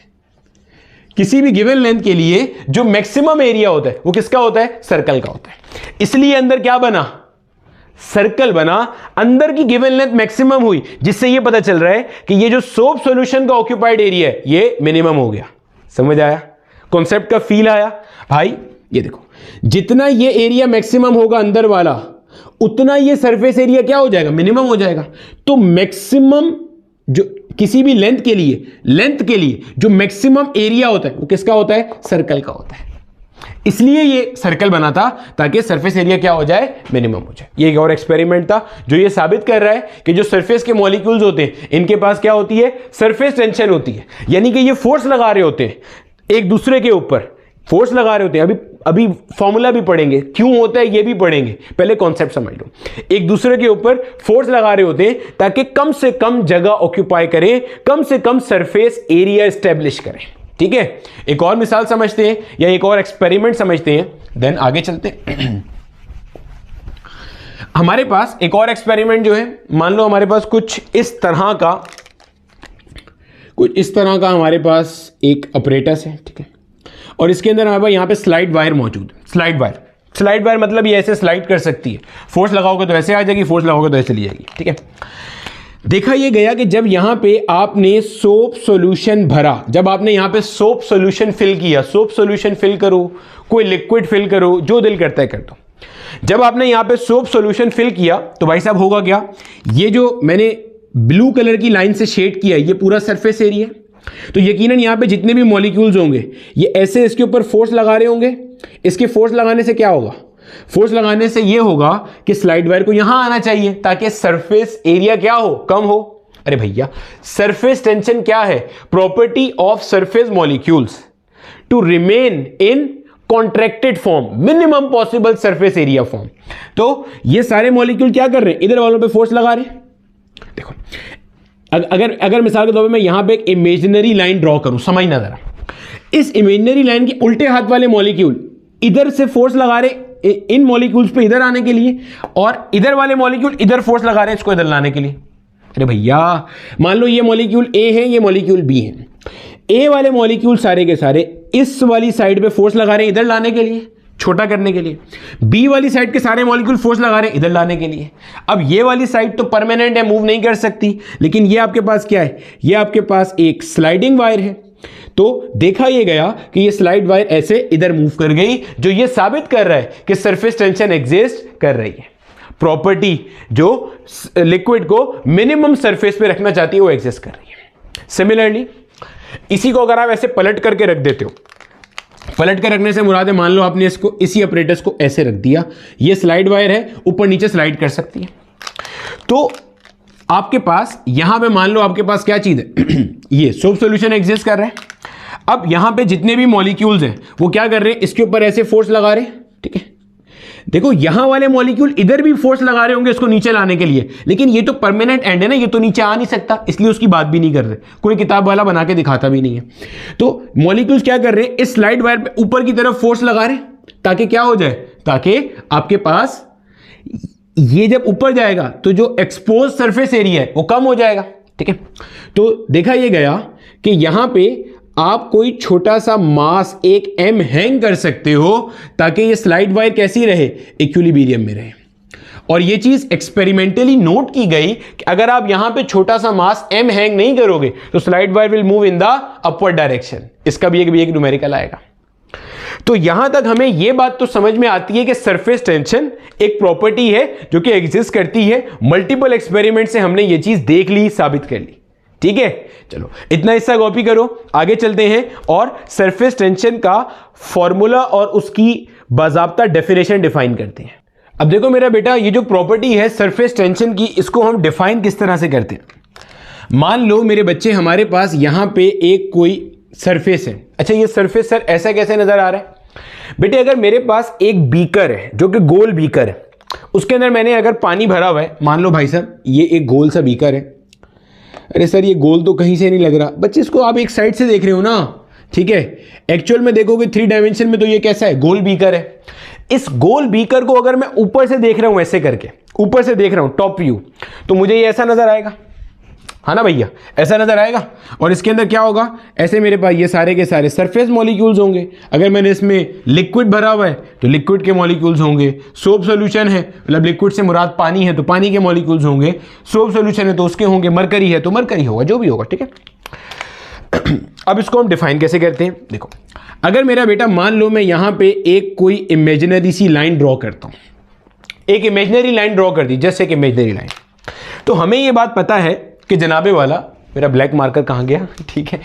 किसी भी गिवन लेंथ के लिए जो मैक्सिमम एरिया होता है वो किसका होता है? सर्कल का होता है। इसलिए अंदर क्या बना? सर्कल बना। अंदर की गिवन लेंथ मैक्सिमम हुई, जिससे ये पता चल रहा है कि ये जो सोप सॉल्यूशन का ऑक्यूपाइड एरिया है ये मिनिमम हो गया। समझ आया? कॉन्सेप्ट का फील आया? भाई ये देखो, जितना ये एरिया मैक्सिमम होगा अंदर वाला उतना ये सरफेस एरिया क्या हो जाएगा? मिनिमम हो जाएगा। तो मैक्सिमम जो किसी भी लेंथ के लिए जो मैक्सिमम एरिया होता है वो किसका होता है? सर्कल का होता है। इसलिए ये सर्कल बना था ताकि सरफेस एरिया क्या हो जाए? मिनिमम हो जाए। ये एक और एक्सपेरिमेंट था जो ये साबित कर रहा है कि जो सरफेस के मॉलिक्यूल्स होते हैं इनके पास क्या होती है? सरफेस टेंशन होती है। यानी कि ये फोर्स लगा रहे होते हैं एक दूसरे के ऊपर फोर्स लगा रहे होते हैं, अभी फॉर्मूला भी पढ़ेंगे, क्यों होता है ये भी पढ़ेंगे, पहले कॉन्सेप्ट समझ लो। एक दूसरे के ऊपर फोर्स लगा रहे होते हैं ताकि कम से कम जगह ऑक्यूपाई करें, कम से कम सरफेस एरिया एस्टेब्लिश करें। ठीक है, एक और मिसाल समझते हैं या एक और एक्सपेरिमेंट समझते हैं, देन आगे चलते हैं। हमारे पास एक और एक्सपेरिमेंट जो है, मान लो हमारे पास कुछ इस तरह का हमारे पास एक अपरेटस है, ठीक है, और इसके अंदर हमारे पास यहाँ पे स्लाइड वायर मौजूद है। स्लाइड वायर मतलब ये ऐसे स्लाइड कर सकती है, फोर्स लगाओगे तो ऐसे आ जाएगी, फोर्स लगाओगे तो ऐसे चली जाएगी। ठीक है, देखा ये गया कि जब यहां पे आपने सोप सॉल्यूशन भरा, जब आपने यहां पे सोप सॉल्यूशन फिल किया, सोप सॉल्यूशन फिल करो, कोई लिक्विड फिल करो, जो दिल करता है कर दो। जब आपने यहां पे सोप सॉल्यूशन फिल किया तो भाई साहब होगा क्या, ये जो मैंने ब्लू कलर की लाइन से शेड किया है ये पूरा सरफेस एरिया है, तो यकीनन यहां पे जितने भी मॉलिक्यूल्स होंगे ये ऐसे इसके ऊपर फोर्स लगा रहे होंगे। इसके फोर्स लगाने से क्या होगा, फोर्स लगाने से ये होगा कि स्लाइड वायर को यहां आना चाहिए ताकि सरफेस एरिया क्या हो, कम हो। अरे भैया, सरफेस टेंशन क्या है, property of surface molecules to remain in contracted form, minimum possible surface area form. तो ये सारे मॉलिक्यूल क्या कर रहे हैं, इधर वालों पे फोर्स लगा रहे हैं। देखो अगर मिसाल के तौर पे मैं यहां पे एक इमेजिनरी लाइन ड्रॉ करूं, समझना जरा, इस इमेजिनरी लाइन के उल्टे हाथ वाले मॉलिक्यूल इधर से फोर्स लगा रहे इन मॉलिक्यूल्स पे इधर आने के लिए, और इधर वाले मॉलिक्यूल इधर फोर्स लगा रहे हैं इसको इधर लाने के लिए। अरे भैया, मान लो ये मॉलिक्यूल ए है, ये मॉलिक्यूल बी है, ए वाले मॉलिक्यूल सारे के सारे इस वाली साइड पे फोर्स लगा रहे हैं इधर लाने के लिए, छोटा करने के लिए, बी वाली साइड के सारे मॉलिक्यूल फोर्स लगा रहे हैं इधर लाने के लिए। अब ये वाली साइड तो परमानेंट है, मूव नहीं कर सकती, लेकिन ये आपके पास क्या है, ये आपके पास एक स्लाइडिंग वायर है। तो देखा ये गया कि ये स्लाइड वायर ऐसे इधर मूव कर गई, जो ये साबित कर रहा है कि सरफेस टेंशन एग्जिस्ट कर रही है। प्रॉपर्टी जो लिक्विड को मिनिमम सरफेस पे रखना चाहती है वो एग्जिस्ट कर रही है। सिमिलरली इसी को अगर आप ऐसे पलट करके रख देते हो, पलट कर रखने से मुराद है, मान लो आपने इसको इसी अपरेटस को ऐसे रख दिया, ये स्लाइड वायर है, ऊपर नीचे स्लाइड कर सकती है। तो आपके पास यहां पे मान लो आपके पास क्या चीज है ये सोप सॉल्यूशन एग्जिस्ट कर रहा है। अब यहां पे जितने भी मॉलिक्यूल्स हैं वो क्या कर रहे हैं, इसके ऊपर ऐसे फोर्स लगा रहे हैं। ठीक है, देखो यहां वाले मॉलिक्यूल इधर भी फोर्स लगा रहे होंगे इसको नीचे लाने के लिए, लेकिन ये तो परमानेंट एंड है ना, ये तो नीचे आ नहीं सकता, इसलिए उसकी बात भी नहीं कर रहे, कोई किताब वाला बना के दिखाता भी नहीं है। तो मॉलिक्यूल्स क्या कर रहे हैं, इस स्लाइड वायर पे ऊपर की तरफ फोर्स लगा रहे हैं ताकि क्या हो जाए, ताकि आपके पास ये जब ऊपर जाएगा तो जो एक्सपोज सरफेस एरिया है वो कम हो जाएगा। ठीक है, तो देखा ये गया कि यहां पे आप कोई छोटा सा मास एक एम हैंग कर सकते हो ताकि ये स्लाइड वायर कैसी रहे, इक्विलिब्रियम में रहे। और ये चीज एक्सपेरिमेंटली नोट की गई कि अगर आप यहां पे छोटा सा मास एम हैंग नहीं करोगे तो slide wire will move in the upward direction. इसका भी एक न्यूमेरिकल आएगा। तो यहां तक हमें यह बात तो समझ में आती है कि सरफेस टेंशन एक प्रॉपर्टी है जो कि एग्जिस्ट करती है। मल्टीपल एक्सपेरिमेंट से हमने यह चीज देख ली, साबित कर ली। ठीक है, चलो इतना हिस्सा कॉपी करो, आगे चलते हैं और सरफेस टेंशन का फॉर्मूला और उसकी बाजाब्ता डेफिनेशन डिफाइन करते हैं। अब देखो मेरा बेटा, ये जो प्रॉपर्टी है सरफेस टेंशन की, इसको हम डिफाइन किस तरह से करते हैं। मान लो मेरे बच्चे, हमारे पास यहां पे एक कोई सरफेस है। अच्छा, ये सरफेस सर ऐसा कैसे नजर आ रहा है बेटे, अगर मेरे पास एक बीकर है जो कि गोल बीकर है, उसके अंदर मैंने अगर पानी भरा हुआ है, मान लो भाई साहब ये एक गोल सा बीकर है। अरे सर ये गोल तो कहीं से नहीं लग रहा, बच्चे इसको आप एक साइड से देख रहे हो ना, ठीक है, एक्चुअल में देखोगे 3 डायमेंशन में तो ये कैसा है, गोल बीकर है। इस गोल बीकर को अगर मैं ऊपर से देख रहा हूं, ऐसे करके ऊपर से देख रहा हूं टॉप व्यू, तो मुझे ये ऐसा नजर आएगा, हाँ ना भैया, ऐसा नजर आएगा। और इसके अंदर क्या होगा, ऐसे मेरे पास ये सारे के सारे सरफेस मॉलिक्यूल्स होंगे। अगर मैंने इसमें लिक्विड भरा हुआ है तो लिक्विड के मॉलिक्यूल्स होंगे। सोप सॉल्यूशन है, मतलब लिक्विड से मुराद पानी है तो पानी के मॉलिक्यूल्स होंगे। सोप सॉल्यूशन है तो उसके होंगे, मरकरी है तो मरकरी होगा, जो भी होगा। ठीक है, अब इसको हम डिफाइन कैसे करते हैं, देखो अगर मेरा बेटा मान लो मैं यहां पे एक कोई इमेजिनरी सी लाइन ड्रॉ करता हूं, एक इमेजिनरी लाइन ड्रॉ कर दी, जैसे एक इमेजिनरी लाइन, तो हमें यह बात पता है कि जनाबे वाला, मेरा ब्लैक मार्कर कहां गया, ठीक है,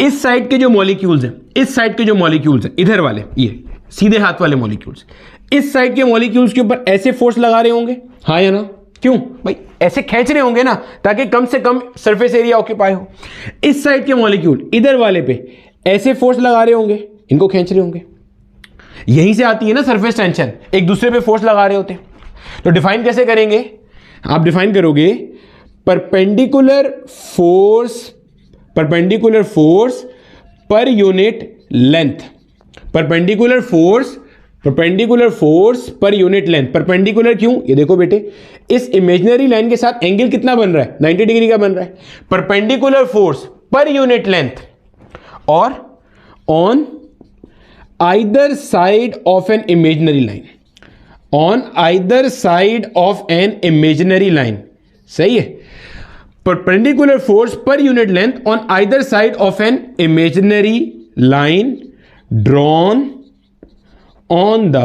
इस साइड के जो मॉलिक्यूल्स हैं, इस साइड के जो मॉलिक्यूल्स हैं, इधर वाले ये सीधे हाथ वाले मॉलिक्यूल्स, इस साइड के मॉलिक्यूल्स के ऊपर ऐसे फोर्स लगा रहे होंगे, हाँ या ना, क्यों भाई, ऐसे खींच रहे होंगे ना ताकि कम से कम सरफेस एरिया ऑक्यूपाई हो। इस साइड के मॉलिक्यूल इधर वाले पे ऐसे फोर्स लगा रहे होंगे, इनको खींच रहे होंगे। यहीं से आती है ना सरफेस टेंशन, एक दूसरे पे फोर्स लगा रहे होते हैं। तो डिफाइन कैसे करेंगे, आप डिफाइन करोगे perpendicular force per unit length, perpendicular force per unit length. Perpendicular क्यों, ये देखो बेटे, इस इमेजिनरी लाइन के साथ एंगल कितना बन रहा है, 90 डिग्री का बन रहा है। Perpendicular force per unit length और on either side of an imaginary line, on either side of an imaginary line, सही है। Perpendicular force per unit length on either side of an imaginary line drawn on the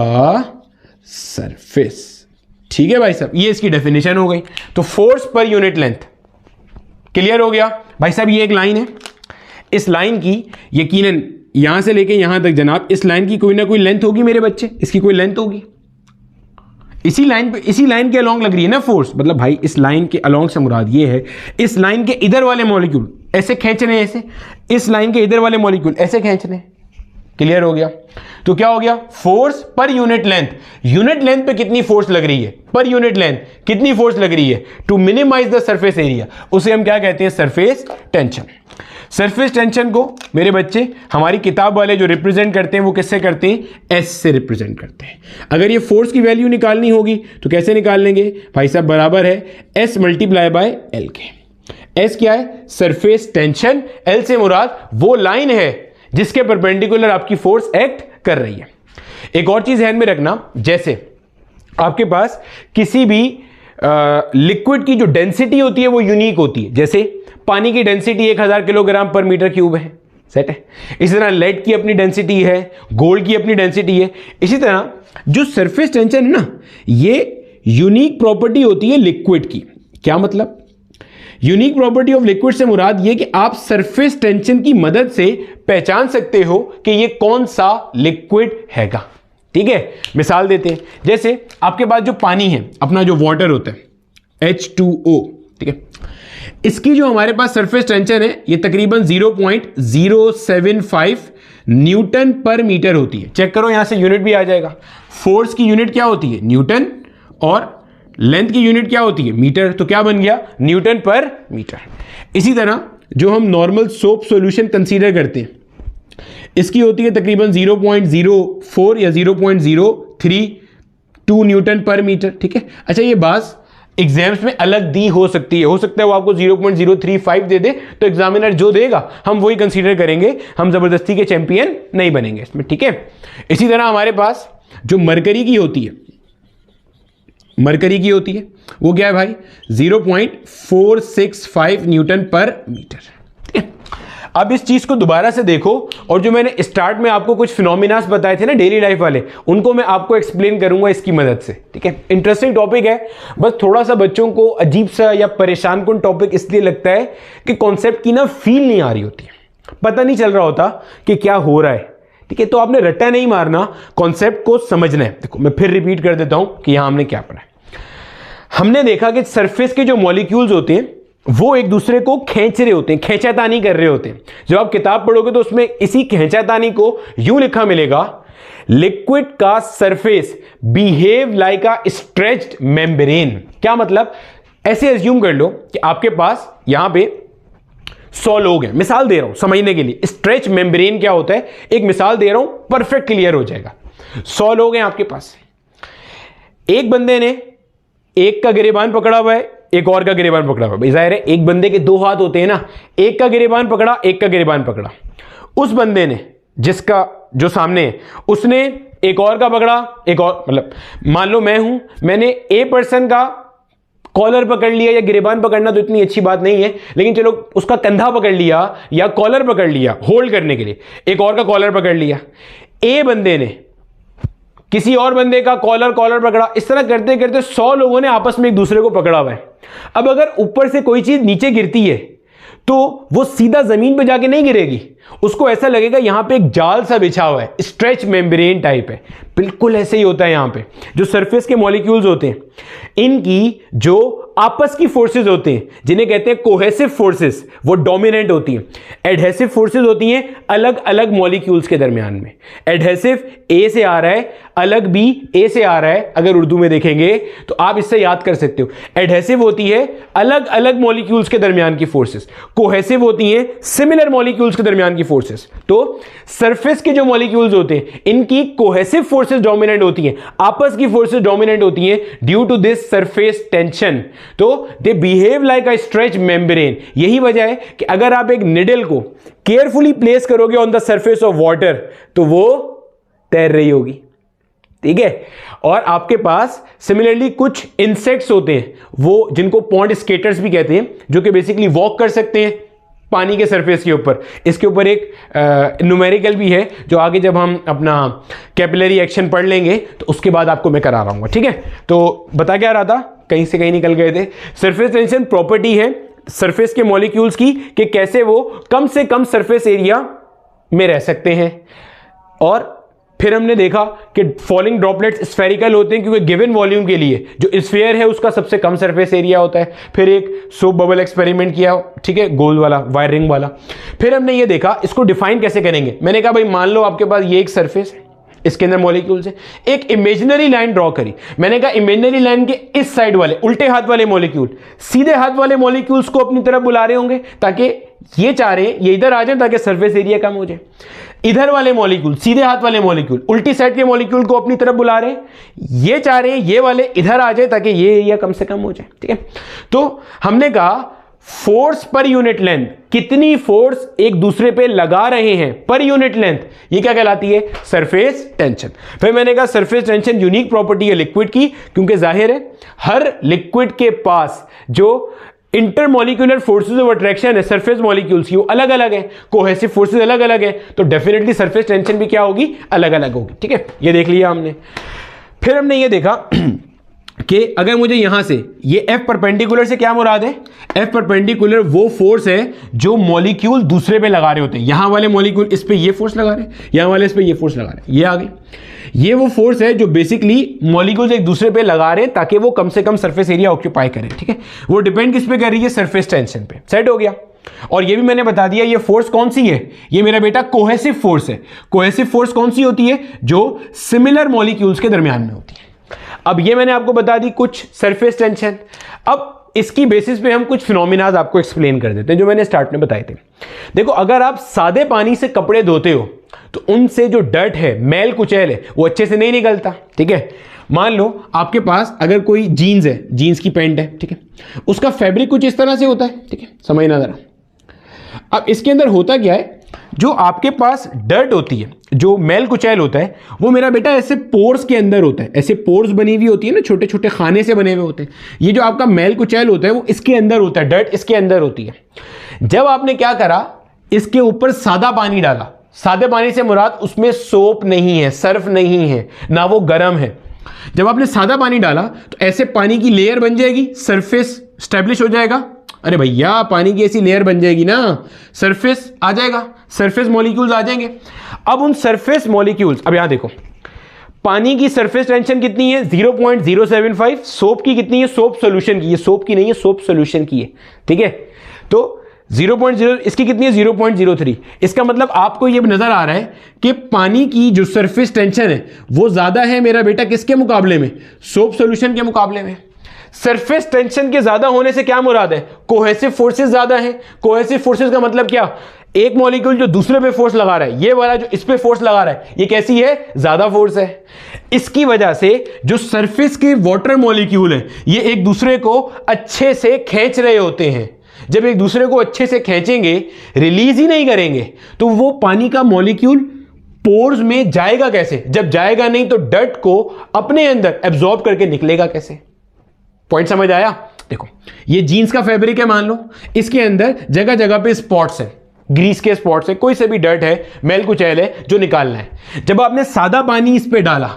surface. ठीक है भाई साहब, ये इसकी definition हो गई। तो force per unit length clear हो गया भाई साहब। ये एक लाइन है, इस लाइन की यकीनन यहां से लेके यहां तक जनाब, इस लाइन की कोई ना कोई लेंथ होगी मेरे बच्चे, इसकी कोई लेंथ होगी। इसी लाइन पे, इसी लाइन के अलोंग लग रही है ना फोर्स, मतलब भाई इस लाइन के अलोंग से मुराद ये है इस लाइन के इधर वाले मॉलिक्यूल ऐसे खींचने हैं, ऐसे इस लाइन के इधर वाले मॉलिक्यूल ऐसे खींचने हैं। क्लियर हो गया। तो क्या हो गया, force per unit length, unit length पे कितनी फोर्स लग रही है, पर यूनिट लेंथ कितनी फोर्स लग रही है to minimise the surface area, उसे हम क्या कहते हैं, सरफेस टेंशन। सरफेस टेंशन को मेरे बच्चे हमारी किताब वाले जो रिप्रेजेंट करते हैं वो किससे करते हैं, एस से रिप्रेजेंट करते हैं। अगर ये फोर्स की वैल्यू निकालनी होगी तो कैसे निकाल लेंगे भाई साहब, बराबर है एस मल्टीप्लाई बाय एल के। एस क्या है, सरफेस टेंशन, एल से मुराद वो लाइन है जिसके परपेंडिकुलर आपकी फोर्स एक्ट कर रही है। एक और चीज ध्यान में रखना, जैसे आपके पास किसी भी लिक्विड की जो डेंसिटी होती है वो यूनिक होती है। जैसे पानी की डेंसिटी 1000 किलोग्राम पर मीटर क्यूब है, सेट है। इसी तरह लेड की अपनी डेंसिटी है, गोल्ड की अपनी डेंसिटी है। इसी तरह जो सरफेस टेंशन है ना, ये यूनिक प्रॉपर्टी होती है लिक्विड की। क्या मतलब, यूनिक प्रॉपर्टी ऑफ लिक्विड से मुराद ये कि आप सरफेस टेंशन की मदद से पहचान सकते हो कि ये कौन सा लिक्विड हैगा। ठीक है, मिसाल देते हैं, जैसे आपके पास जो पानी है, अपना जो वाटर होता है H2O, ठीक है, इसकी जो हमारे पास सरफेस टेंशन है ये तकरीबन 0.075 न्यूटन पर मीटर होती है। चेक करो, यहां से यूनिट भी आ जाएगा। फोर्स की यूनिट क्या होती है, न्यूटन, और लेंथ की यूनिट क्या होती है, मीटर। तो क्या बन गया, न्यूटन पर मीटर। इसी तरह जो हम नॉर्मल सोप सॉल्यूशन कंसीडर करते हैं, इसकी होती है तकरीबन 0.04 या 0.032 न्यूटन पर मीटर। ठीक है, अच्छा ये बात एग्जाम्स में अलग दी हो सकती है, हो सकता है वो आपको 0.035 दे दे, तो एग्जामिनर जो देगा हम वही कंसीडर करेंगे, हम जबरदस्ती के चैंपियन नहीं बनेंगे इसमें। ठीक है, इसी तरह हमारे पास जो मरकरी की होती है, मरकरी की होती है वो क्या है भाई, 0.465 न्यूटन पर मीटर। अब इस चीज को दोबारा से देखो, और जो मैंने स्टार्ट में आपको कुछ फिनोमिनास बताए थे ना डेली लाइफ वाले, उनको मैं आपको एक्सप्लेन करूंगा इसकी मदद से। ठीक है, इंटरेस्टिंग टॉपिक है, बस थोड़ा सा बच्चों को अजीब सा या परेशान कुन टॉपिक इसलिए लगता है कि कॉन्सेप्ट की ना फील नहीं आ रही होती है, पता नहीं चल रहा होता कि क्या हो रहा है। ठीक है, तो आपने रट्टा नहीं मारना, कॉन्सेप्ट को समझना है। देखो मैं फिर रिपीट कर देता हूं कि यहां हमने क्या पढ़ा है। हमने देखा कि सरफेस के जो मॉलिक्यूल्स होते हैं वो एक दूसरे को खींच रहे होते हैं, खींचातानी कर रहे होते हैं। जब आप किताब पढ़ोगे तो उसमें इसी खींचातानी को यूं लिखा मिलेगा, लिक्विड का सरफेस बिहेव लाइक अ स्ट्रेच्ड मेम्ब्रेन। क्या मतलब, ऐसे एज्यूम कर लो कि आपके पास यहां पे 100 लोग हैं, मिसाल दे रहा हूं समझने के लिए। स्ट्रेच मेम्ब्रेन क्या होता है, एक मिसाल दे रहा हूं, परफेक्ट क्लियर हो जाएगा। 100 लोग हैं आपके पास, एक बंदे ने एक का गिरेबान पकड़ा हुआ है, एक और का गिरेबान पकड़ा हुआ है। जाहिर है एक बंदे के 2 हाथ होते हैं ना, एक का गिरेबान पकड़ा, एक का गिरेबान पकड़ा। उस बंदे ने, जिसका जो सामने है, उसने एक और का पकड़ा, एक और, मतलब मान लो मैं हूं, मैंने ए पर्सन का कॉलर पकड़ लिया, या गिरेबान पकड़ना तो इतनी अच्छी बात नहीं है, लेकिन चलो उसका कंधा पकड़ लिया या कॉलर पकड़ लिया होल्ड करने के लिए, एक और का कॉलर पकड़ लिया। ए बंदे ने किसी और बंदे का कॉलर पकड़ा। इस तरह करते करते 100 लोगों ने आपस में एक दूसरे को पकड़ा हुआ है। अब अगर ऊपर से कोई चीज नीचे गिरती है तो वो सीधा जमीन पे जाके नहीं गिरेगी, उसको ऐसा लगेगा यहां पे एक जाल सा बिछा हुआ है, स्ट्रेच मेम्ब्रेन टाइप है। बिल्कुल ऐसे ही होता है यहां पे। जो सरफेस के मॉलिक्यूल्स होते हैं इनकी जो आपस की फोर्सेस होते हैं जिन्हें कहते हैं कोहेसिव फोर्सेस, वो डोमिनेंट होती हैं। एडहेसिव फोर्सेस होती हैं अलग अलग मॉलिक्यूल्स के दरमियान में। एडहेसिव ए से आ रहा है, अलग बी ए से आ रहा है, अगर उर्दू में देखेंगे तो आप इससे याद कर सकते हो। एडहेसिव होती है अलग अलग मॉलिक्यूल्स के दरमियान की फोर्सेस, कोहेसिव होती हैं सिमिलर मॉलिक्यूल्स के दरमियान की फोर्सेस। तो सरफेस के जो मॉलिक्यूल्स होते हैं इनकी कोहेसिव फोर्सेस डोमिनेंट होती हैं, आपस की फोर्सेस डोमिनेंट होती हैं due to this surface tension. तो they behave like a stretch membrane. यही वजह है कि अगर आप एक निडल को केयरफुली प्लेस करोगे on the surface of water तो वो तैर रही होगी, ठीक है। और आपके पास सिमिलरली कुछ इंसेक्ट्स होते हैं वो जिनको पॉन्ड स्केटर्स भी कहते हैं, जो कि बेसिकली वॉक कर सकते हैं पानी के सरफेस के ऊपर। इसके ऊपर एक न्यूमेरिकल भी है जो आगे जब हम अपना कैपिलरी एक्शन पढ़ लेंगे तो उसके बाद आपको मैं करा रहा हूँ, ठीक है। तो बता क्या रहा था, कहीं से कहीं निकल गए थे। सरफेस टेंशन प्रॉपर्टी है सरफेस के मॉलिक्यूल्स की कि कैसे वो कम से कम सरफेस एरिया में रह सकते हैं। और फिर हमने देखा कि फॉलिंग ड्रॉपलेट्स स्फेरिकल होते हैं क्योंकि गिवन वॉल्यूम के लिए जो स्फीयर है उसका सबसे कम सरफेस एरिया होता है। फिर एक सोप बबल एक्सपेरिमेंट किया, ठीक है, गोल वाला वायर रिंग वाला। फिर हमने ये देखा इसको डिफाइन कैसे करेंगे। मैंने कहा भाई मान लो आपके पास ये एक सरफेस है, इसके अंदर मॉलिक्यूल्स है, एक इमेजिनरी लाइन ड्रॉ करी। मैंने कहा इमेजिनरी लाइन के इस साइड वाले उल्टे हाथ वाले मॉलिक्यूल सीधे हाथ वाले मॉलिक्यूल्स को अपनी तरफ बुला रहे होंगे ताकि ये चाह रहे हैं ये इधर आ जाए ताकि सरफेस एरिया कम हो जाए। इधर वाले मॉलिक्यूल सीधे हाथ वाले मॉलिक्यूल उल्टी साइड के मॉलिक्यूल को अपनी तरफ बुला रहे हैं, ये चाह रहे हैं ये वाले इधर आ जाए ताकि ये एरिया कम से कम हो जाए, ठीक है। तो हमने कहा फोर्स पर यूनिट लेंथ, कितनी फोर्स एक दूसरे पे लगा रहे हैं पर यूनिट लेंथ, ये क्या कहलाती है, सरफेस टेंशन। फिर मैंने कहा सरफेस टेंशन यूनिक प्रॉपर्टी है लिक्विड की, क्योंकि जाहिर है हर लिक्विड के पास जो इंटरमॉलिक्यूलर फोर्सेस ऑफ अट्रैक्शन है सरफेस मॉलिक्यूल्स की वो अलग अलग है, कोहेसिव फोर्सेस अलग अलग है, तो डेफिनेटली सरफेस टेंशन भी क्या होगी, अलग अलग होगी, ठीक है। ये देख लिया हमने। फिर हमने ये देखा कि अगर मुझे यहां से ये F परपेंडिकुलर से क्या मुराद है, F परपेंडिकुलर वो फोर्स है जो मॉलिक्यूल दूसरे पे लगा रहे होते हैं। यहां वाले मॉलिक्यूल इस पे ये फोर्स लगा रहे हैं, यहां वाले इस पे ये फोर्स लगा रहे हैं, ये आ गई। ये वो फोर्स है जो बेसिकली मॉलिक्यूल्स एक दूसरे पे लगा रहे हैं ताकि वो कम से कम सरफेस एरिया ऑक्यूपाई करें, ठीक है। वो डिपेंड किस पे कर रही है, सरफेस टेंशन पे। सेट हो गया। और ये भी मैंने बता दिया ये फोर्स कौन सी है, ये मेरा बेटा कोहेसिव फोर्स है। कोहेसिव फोर्स कौन सी होती है, जो सिमिलर मॉलिक्यूल्स के दरमियान में होती है। अब ये मैंने आपको बता दी कुछ सरफेस टेंशन। अब इसकी बेसिस पे हम कुछ फिनोमिनाज आपको एक्सप्लेन कर देते हैं जो मैंने स्टार्ट में बताए थे। देखो अगर आप सादे पानी से कपड़े धोते हो तो उनसे जो डर्ट है, मैल कुचैल है, वो अच्छे से नहीं निकलता, ठीक है। मान लो आपके पास अगर कोई जीन्स है, जीन्स की पैंट है, ठीक है, उसका फैब्रिक कुछ इस तरह से होता है, ठीक है, समझना जरा। अब इसके अंदर होता क्या है, जो आपके पास डर्ट होती है, जो मैल कुचैल होता है, वो मेरा बेटा ऐसे पोर्स के अंदर होता है, ऐसे पोर्स बनी हुई होती है ना, छोटे छोटे खाने से बने हुए होते हैं। ये जो आपका मैल कुचैल होता है वो इसके अंदर होता है, डर्ट इसके अंदर होती है। जब आपने क्या करा, इसके ऊपर सादा पानी डाला, सादे पानी से मुराद उसमें सोप नहीं है, सर्फ नहीं है, ना वो गर्म है। जब आपने सादा पानी डाला तो ऐसे पानी की लेयर बन जाएगी, सरफेस स्टैब्लिश हो जाएगा। अरे भैया पानी की ऐसी लेयर बन जाएगी ना, सरफेस आ जाएगा, सरफेस मॉलिक्यूल्स आ जाएंगे। अब उन सरफेस मॉलिक्यूल्स, अब यहां देखो पानी की सरफेस टेंशन कितनी है, 0.075। सोप की कितनी है, सोप सॉल्यूशन की, ये सोप की नहीं है, सोप सॉल्यूशन की है, ठीक है। तो 0.0, इसकी कितनी है, 0.03। इसका मतलब आपको ये नजर आ रहा है कि पानी की जो सरफेस टेंशन है वो ज्यादा है मेरा बेटा किसके मुकाबले में, सोप सॉल्यूशन के मुकाबले में। सरफेस टेंशन के ज्यादा होने से क्या मुराद है, कोहेसिव फोर्सेस ज्यादा हैं। कोहेसिव फोर्सेस का मतलब क्या, एक मॉलिक्यूल जो दूसरे पे फोर्स लगा रहा है, ये वाला जो इस पे फोर्स लगा रहा है, ये कैसी है, ज्यादा फोर्स है। इसकी वजह से जो सरफेस के वाटर मॉलिक्यूल हैं ये एक दूसरे को अच्छे से खींच रहे होते हैं। जब एक दूसरे को अच्छे से खींचेंगे, रिलीज ही नहीं करेंगे, तो वो पानी का मॉलिक्यूल पोर्स में जाएगा कैसे, जब जाएगा नहीं तो डर्ट को अपने अंदर एब्जॉर्ब करके निकलेगा कैसे। पॉइंट समझ आया। देखो ये जीन्स का फैब्रिक है मान लो, इसके अंदर जगह जगह पे स्पॉट्स हैं, ग्रीस के स्पॉट्स है, कोई से भी डर्ट है, मैल कुचैल है जो निकालना है। जब आपने सादा पानी इस पे डाला,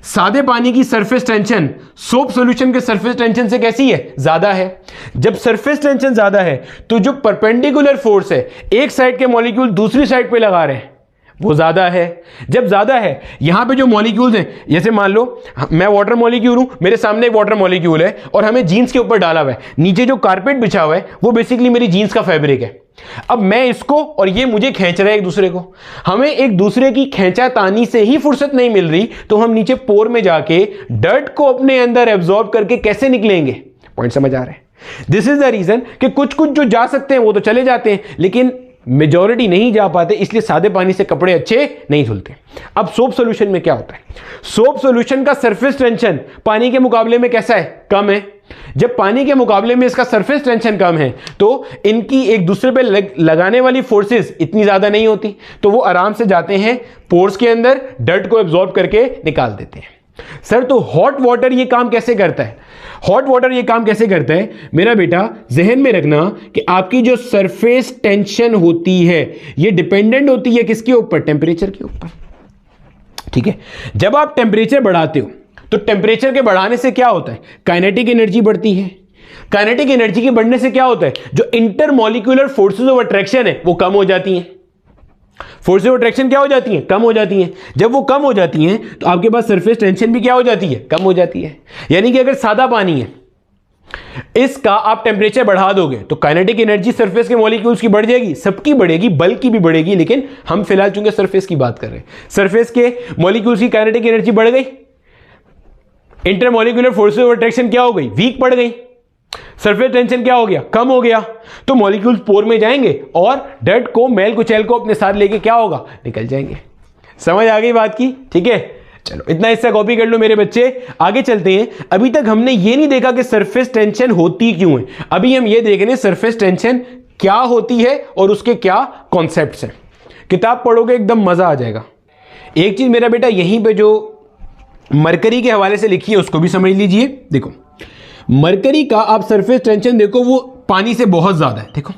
सादे पानी की सरफेस टेंशन सोप सॉल्यूशन के सरफेस टेंशन से कैसी है? ज्यादा है। जब सरफेस टेंशन ज्यादा है तो जो परपेंडिकुलर फोर्स है एक साइड के मॉलिक्यूल दूसरी साइड पे लगा रहे हैं वो ज्यादा है। जब ज्यादा है, यहां पे जो मॉलिक्यूल्स हैं, जैसे मान लो मैं वाटर मॉलिक्यूल हूं, मेरे सामने एक वाटर मॉलिक्यूल है और हमें जीन्स के ऊपर डाला हुआ है, नीचे जो कारपेट बिछा हुआ है वो बेसिकली मेरी जीन्स का फैब्रिक है। अब मैं इसको और ये मुझे खींच रहे हैं एक दूसरे को, हमें एक दूसरे की खींचातानी से ही फुर्सत नहीं मिल रही, तो हम नीचे पोर में जाके डर्ट को अपने अंदर एब्जॉर्ब करके कैसे निकलेंगे? पॉइंट समझ आ रहे हैं? दिस इज द रीजन कि कुछ कुछ जो जा सकते हैं वो तो चले जाते हैं, लेकिन मेजॉरिटी नहीं जा पाते, इसलिए सादे पानी से कपड़े अच्छे नहीं धुलते। अब सोप सॉल्यूशन में क्या होता है? सोप सॉल्यूशन का सरफेस टेंशन पानी के मुकाबले में कैसा है? कम है। जब पानी के मुकाबले में इसका सरफेस टेंशन कम है तो इनकी एक दूसरे पे लगाने वाली फोर्सेस इतनी ज्यादा नहीं होती, तो वो आराम से जाते हैं पोर्स के अंदर, डर्ट को एब्जॉर्ब करके निकाल देते हैं। सर तो हॉट वाटर ये काम कैसे करता है? हॉट वाटर ये काम कैसे करता है मेरा बेटा, जहन में रखना कि आपकी जो सरफेस टेंशन होती है ये डिपेंडेंट होती है किसके ऊपर? टेंपरेचर के ऊपर। ठीक है, जब आप टेंपरेचर बढ़ाते हो तो टेंपरेचर के बढ़ाने से क्या होता है? काइनेटिक एनर्जी बढ़ती है। काइनेटिक एनर्जी के बढ़ने से क्या होता है? जो इंटरमॉलिक्यूलर फोर्सेस ऑफ अट्रैक्शन है वो कम हो जाती हैं। फोर्सेस ऑफ अट्रैक्शन क्या हो जाती हैं? कम हो जाती हैं। जब वो कम हो जाती हैं तो आपके पास सरफेस टेंशन भी क्या हो जाती है? कम हो जाती है। यानी कि अगर सादा पानी है, इसका आप टेंपरेचर बढ़ा दोगे तो काइनेटिक एनर्जी सरफेस के मॉलिक्यूल्स की बढ़ जाएगी, सबकी बढ़ेगी, बल्क की भी बढ़ेगी, लेकिन हम फिलहाल चूंकि सरफेस की बात कर रहे हैं, सरफेस के मॉलिक्यूल्स की काइनेटिक एनर्जी बढ़ गई, इंटरमॉलिक्यूलर फोर्सेस ऑफ अट्रैक्शन क्या हो गई? वीक पड़ गई, सरफेस टेंशन क्या हो गया? कम हो गया, तो मॉलिक्यूल्स पोर में जाएंगे और डर्ट को, मैल कुचैल को अपने साथ लेके क्या होगा? निकल जाएंगे। समझ आ गई बात की? ठीक है, चलो इतना हिस्सा कॉपी कर लो मेरे बच्चे, आगे चलते हैं। अभी तक हमने ये नहीं देखा कि सरफेस टेंशन होती क्यों है, अभी हम ये देख रहे हैं सरफेस टेंशन क्या होती है और उसके क्या कॉन्सेप्ट्स हैं। किताब पढ़ोगे एकदम मजा आ जाएगा। एक चीज मेरा बेटा यहीं पे जो मरकरी के हवाले से लिखी है उसको भी समझ लीजिए। देखो मरकरी का आप सरफेस टेंशन देखो, वो पानी से बहुत ज्यादा है। देखो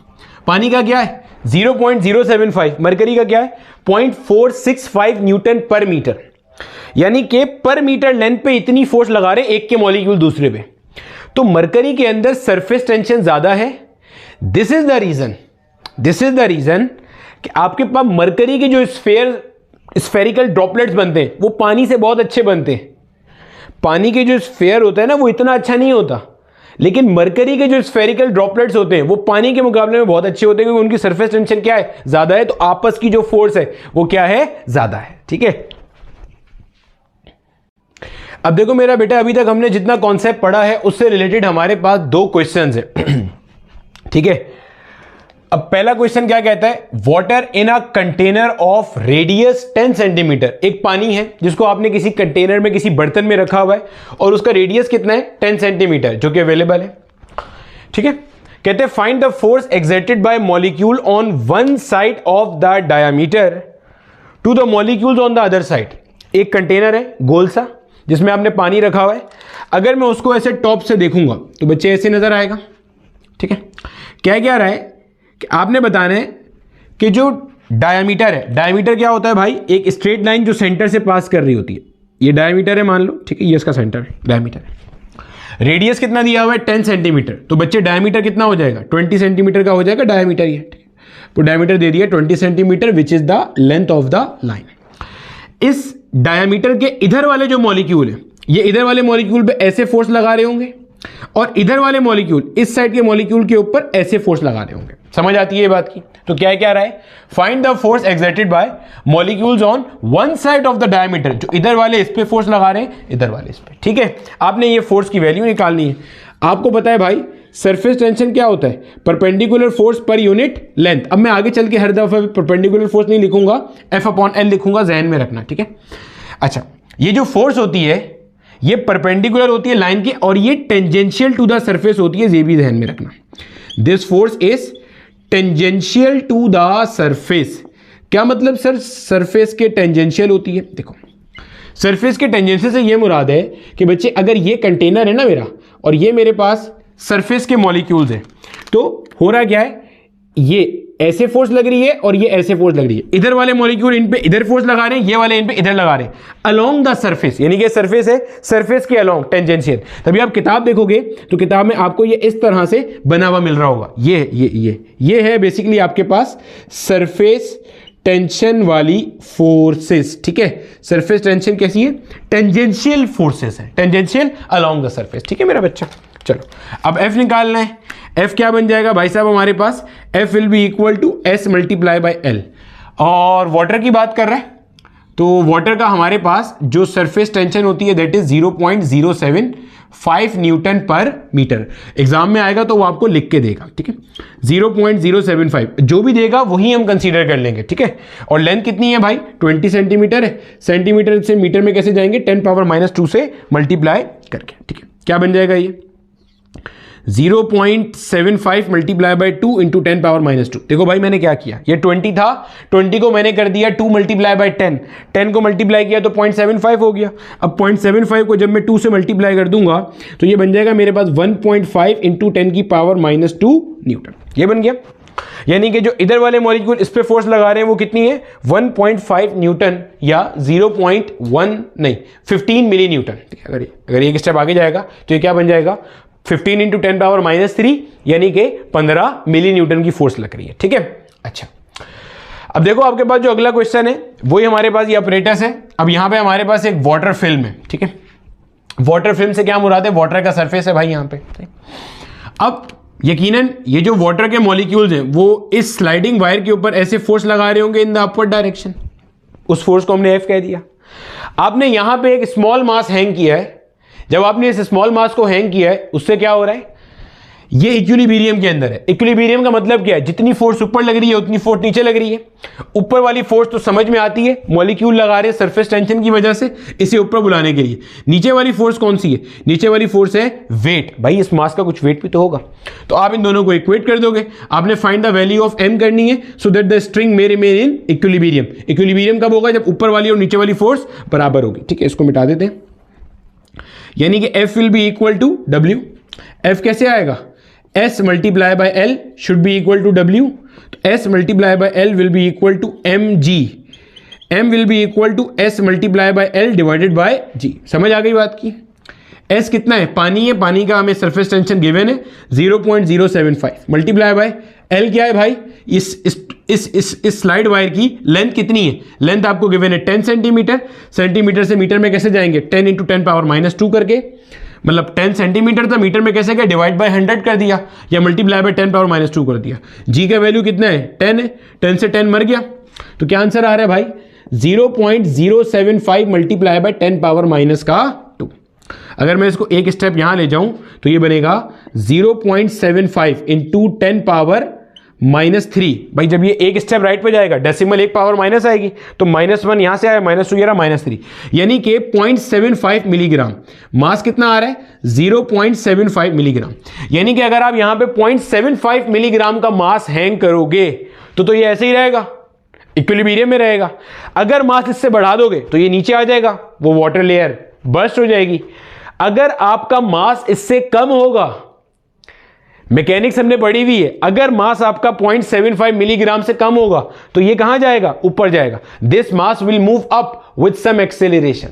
पानी का क्या है? 0.075, मरकरी का क्या है? 0.465 न्यूटन पर मीटर, यानी कि पर मीटर लेंथ पे इतनी फोर्स लगा रहे एक के मॉलिक्यूल दूसरे पे, तो मरकरी के अंदर सरफेस टेंशन ज्यादा है। दिस इज द रीजन कि आपके पास मरकरी के जो स्फेरिकल ड्रॉपलेट्स बनते हैं वो पानी से बहुत अच्छे बनते हैं। पानी के जो स्फेयर होता है ना वो इतना अच्छा नहीं होता, लेकिन मरकरी के जो स्फेरिकल ड्रॉपलेट्स होते हैं वो पानी के मुकाबले में बहुत अच्छे होते हैं, क्योंकि उनकी सरफेस टेंशन क्या है? ज्यादा है, तो आपस की जो फोर्स है वो क्या है? ज्यादा है। ठीक है, अब देखो मेरा बेटा, अभी तक हमने जितना कॉन्सेप्ट पढ़ा है उससे रिलेटेड हमारे पास 2 क्वेश्चंस है। ठीक है, अब पहला क्वेश्चन क्या कहता है? Water in a container of radius 10 centimetre. एक पानी है जिसको आपने किसी कंटेनर में, किसी बर्तन में रखा हुआ है और उसका रेडियस कितना है? 10 सेंटीमीटर, जो कि अवेलेबल है। ठीक है, कहते हैं find the force exerted by molecule on one side of the diameter to the molecules on the other side. एक कंटेनर है गोल सा जिसमें आपने पानी रखा हुआ है, अगर मैं उसको ऐसे टॉप से देखूंगा तो बच्चे ऐसे नजर आएगा। ठीक है, क्या रहा है कि आपने बताना है कि जो डायमीटर है, डायमीटर क्या होता है भाई? एक स्ट्रेट लाइन जो सेंटर से पास कर रही होती है, ये डायमीटर है मान लो। ठीक है, ये इसका सेंटर है, डायमीटर है। रेडियस कितना दिया हुआ है? 10 सेंटीमीटर, तो बच्चे डायमीटर कितना हो जाएगा? 20 सेंटीमीटर का हो जाएगा डायमीटर ये। ठीक है, तो डायमीटर दे दिया 20 centimetre which is the length of the line. इस डायमीटर के इधर वाले जो मॉलिक्यूल है, ये इधर वाले मॉलिक्यूल पे ऐसे फोर्स लगा रहे होंगे और इधर वाले मॉलिक्यूल इस साइड के मॉलिक्यूल के ऊपर ऐसे फोर्स लगा रहे होंगे। समझ आती है ये बात की? तो क्या रहा है? Find the force exerted bye molecules on one side of the diameter. जो इधर वाले इस पे फोर्स लगा रहे हैं, इधर वाले इस पे। ठीक है, आपने ये फोर्स की वैल्यू निकालनी है। आपको पता है भाई सरफेस टेंशन क्या होता है? Perpendicular force per unit length. अब मैं आगे चल के हर दफा परपेंडिकुलर फोर्स नहीं लिखूंगा, F/L लिखूंगा, जहन में रखना। ठीक है, अच्छा ये जो फोर्स होती है ये परपेंडिकुलर होती है लाइन के और ये टेंजेंशियल टू द सरफेस होती है, ये भी ध्यान में रखना। This force is tangential to the surface. क्या मतलब सर? सरफेस के टेंजेंशियल होती है। देखो सरफेस के टेंजेंशियल से ये मुराद है कि बच्चे अगर ये कंटेनर है ना मेरा और ये मेरे पास सरफेस के मॉलिक्यूल्स हैं, तो हो रहा क्या है? ये ऐसे फोर्स लग रही है और ये ऐसे फोर्स लग रही है। इधर वाले मॉलिक्यूल इन पे इधर फोर्स लगा रहे हैं, ये वाले इन पे इधर लगा रहे हैं अलोंग द सरफेस, यानी कि सरफेस है, सरफेस के अलोंग टेंजेंशियल। तभी आप किताब देखोगे तो किताब में आपको ये इस तरह से बना हुआ मिल रहा होगा। ये है बेसिकली आपके पास सरफेस टेंशन वाली फोर्सेस, ठीक है। सरफेस टेंशन कैसी है? टेंजेंशियल फोर्सेस है, टेंजेंशियल अलोंग द सरफेस, ठीक है मेरा बच्चा। चलो अब F निकालना है। F क्या बन जाएगा भाई साहब हमारे पास? F will be equal to S multiply by L। और वाटर की बात कर रहे हैं तो वाटर का हमारे पास जो सरफेस टेंशन होती है दैट इज 0.075 न्यूटन पर मीटर। एग्जाम में आएगा तो वो आपको लिख के देगा, ठीक है। 0.075 जो भी देगा वही हम कंसीडर कर लेंगे, ठीक है। और लेंथ कितनी है भाई? 20 सेंटीमीटर है। सेंटीमीटर से मीटर में कैसे जाएंगे? 10⁻⁻2 से मल्टीप्लाई करके, ठीक है। क्या बन जाएगा ये? 0.75 मल्टीप्लाई बाई 2 इंटू 10⁻⁻2। देखो भाई मैंने क्या किया, ये 20 था, 20 को मैंने कर दिया 2 मल्टीप्लाई बाई 10, 10 को मल्टीप्लाई किया तो 0.75 हो गया। अब 0.75 को जब मैं 2 से मल्टीप्लाई कर दूंगा तो ये बन जाएगा मेरे पास 1.5 इंटू 10⁻⁻2 न्यूटन। ये बन गया। यानी कि जो इधर वाले मॉलिक्यूल इस पे फोर्स लगा रहे हैं वो कितनी है? 1.5 न्यूटन या 15 मिली न्यूटन। अगर एक स्टेप आगे जाएगा तो ये क्या बन जाएगा? 15 इंटू 10⁻³ यानी कि 15 मिली न्यूटन की फोर्स लग रही है, ठीक है। अच्छा अब देखो आपके पास जो अगला क्वेश्चन है वही हमारे पास ये अपरेटस है। अब यहां पे हमारे पास एक वाटर फिल्म है, ठीक है। वाटर फिल्म से क्या मुराद है? वाटर का सरफेस है भाई यहां पे। अब यकीनन ये जो वाटर के मॉलिक्यूल्स हैं वो इस स्लाइडिंग वायर के ऊपर ऐसे फोर्स लगा रहे होंगे इन द अपवर्ड डायरेक्शन। उस फोर्स को हमने F कह दिया। आपने यहां पे एक स्मॉल मास हैंग किया है। जब आपने इस स्मॉल मास को हैंग किया है उससे क्या हो रहा है? ये इक्विलिब्रियम के अंदर है। इक्विलिब्रियम का मतलब क्या है? जितनी फोर्स ऊपर लग रही है उतनी फोर्स नीचे लग रही है। ऊपर वाली फोर्स तो समझ में आती है, मॉलिक्यूल लगा रहे हैं सरफेस टेंशन की वजह से इसे ऊपर बुलाने के लिए। नीचे वाली फोर्स कौन सी है? नीचे वाली फोर्स है वेट। भाई इस मास का कुछ वेट भी तो होगा, तो आप इन दोनों को इक्वेट कर दोगे। आपने find the value of m करनी है so that the string may remain in equilibrium. Equilibrium कब होगा? जब ऊपर वाली और नीचे वाली फोर्स बराबर होगी, ठीक है। इसको मिटा देते हैं। यानी कि F will be equal to W। F कैसे आएगा? S multiply by L should be equal to W। तो S multiply by L will be equal to mg। M will be equal to S multiply by L divided by G। समझ आ गई बात की? S कितना है? पानी है, पानी का हमें सरफेस टेंशन गिवन है 0.075 मल्टीप्लाई बाय L क्या है भाई? इस स्लाइड वायर की लेंथ कितनी है? लेंथ आपको गिवन है 10 सेंटीमीटर। सेंटीमीटर से मीटर में कैसे जाएंगे? 10 इंटू 10⁻⁻2 करके, मतलब 10 सेंटीमीटर था, मीटर में कैसे गया? डिवाइड बाय 100 कर दिया या मल्टीप्लाई बाय 10⁻⁻2 कर दिया। G का वैल्यू कितना है? 10 है। 10 से 10 मर गया तो क्या आंसर आ रहा है भाई? 0.075 मल्टीप्लाई बाय 10⁻⁻2। अगर मैं इसको एक स्टेप यहां ले जाऊं तो ये बनेगा 0.75 इंटू 10⁻⁻3। भाई जब ये एक स्टेप राइट पे जाएगा डेसिमल एक पावर माइनस आएगी तो -1 यहां से आया, -2 ये रहा, -3 यानी कि 0.75 मिलीग्राम। मास कितना आ रहा है? 0.75 मिलीग्राम। यानी कि अगर आप यहां पे 0.75 मिलीग्राम का मास हैंग करोगे तो ये ऐसे ही रहेगा, इक्विलिब्रियम में रहेगा। अगर मास इससे बढ़ा दोगे तो ये नीचे आ जाएगा, वो वाटर लेयर बर्स्ट हो जाएगी। अगर आपका मास इससे कम होगा, मैकेनिक्स हमने पढ़ी हुई है, अगर मास आपका 0.75 मिलीग्राम से कम होगा तो ये कहां जाएगा? ऊपर जाएगा। This mass will move up with some acceleration.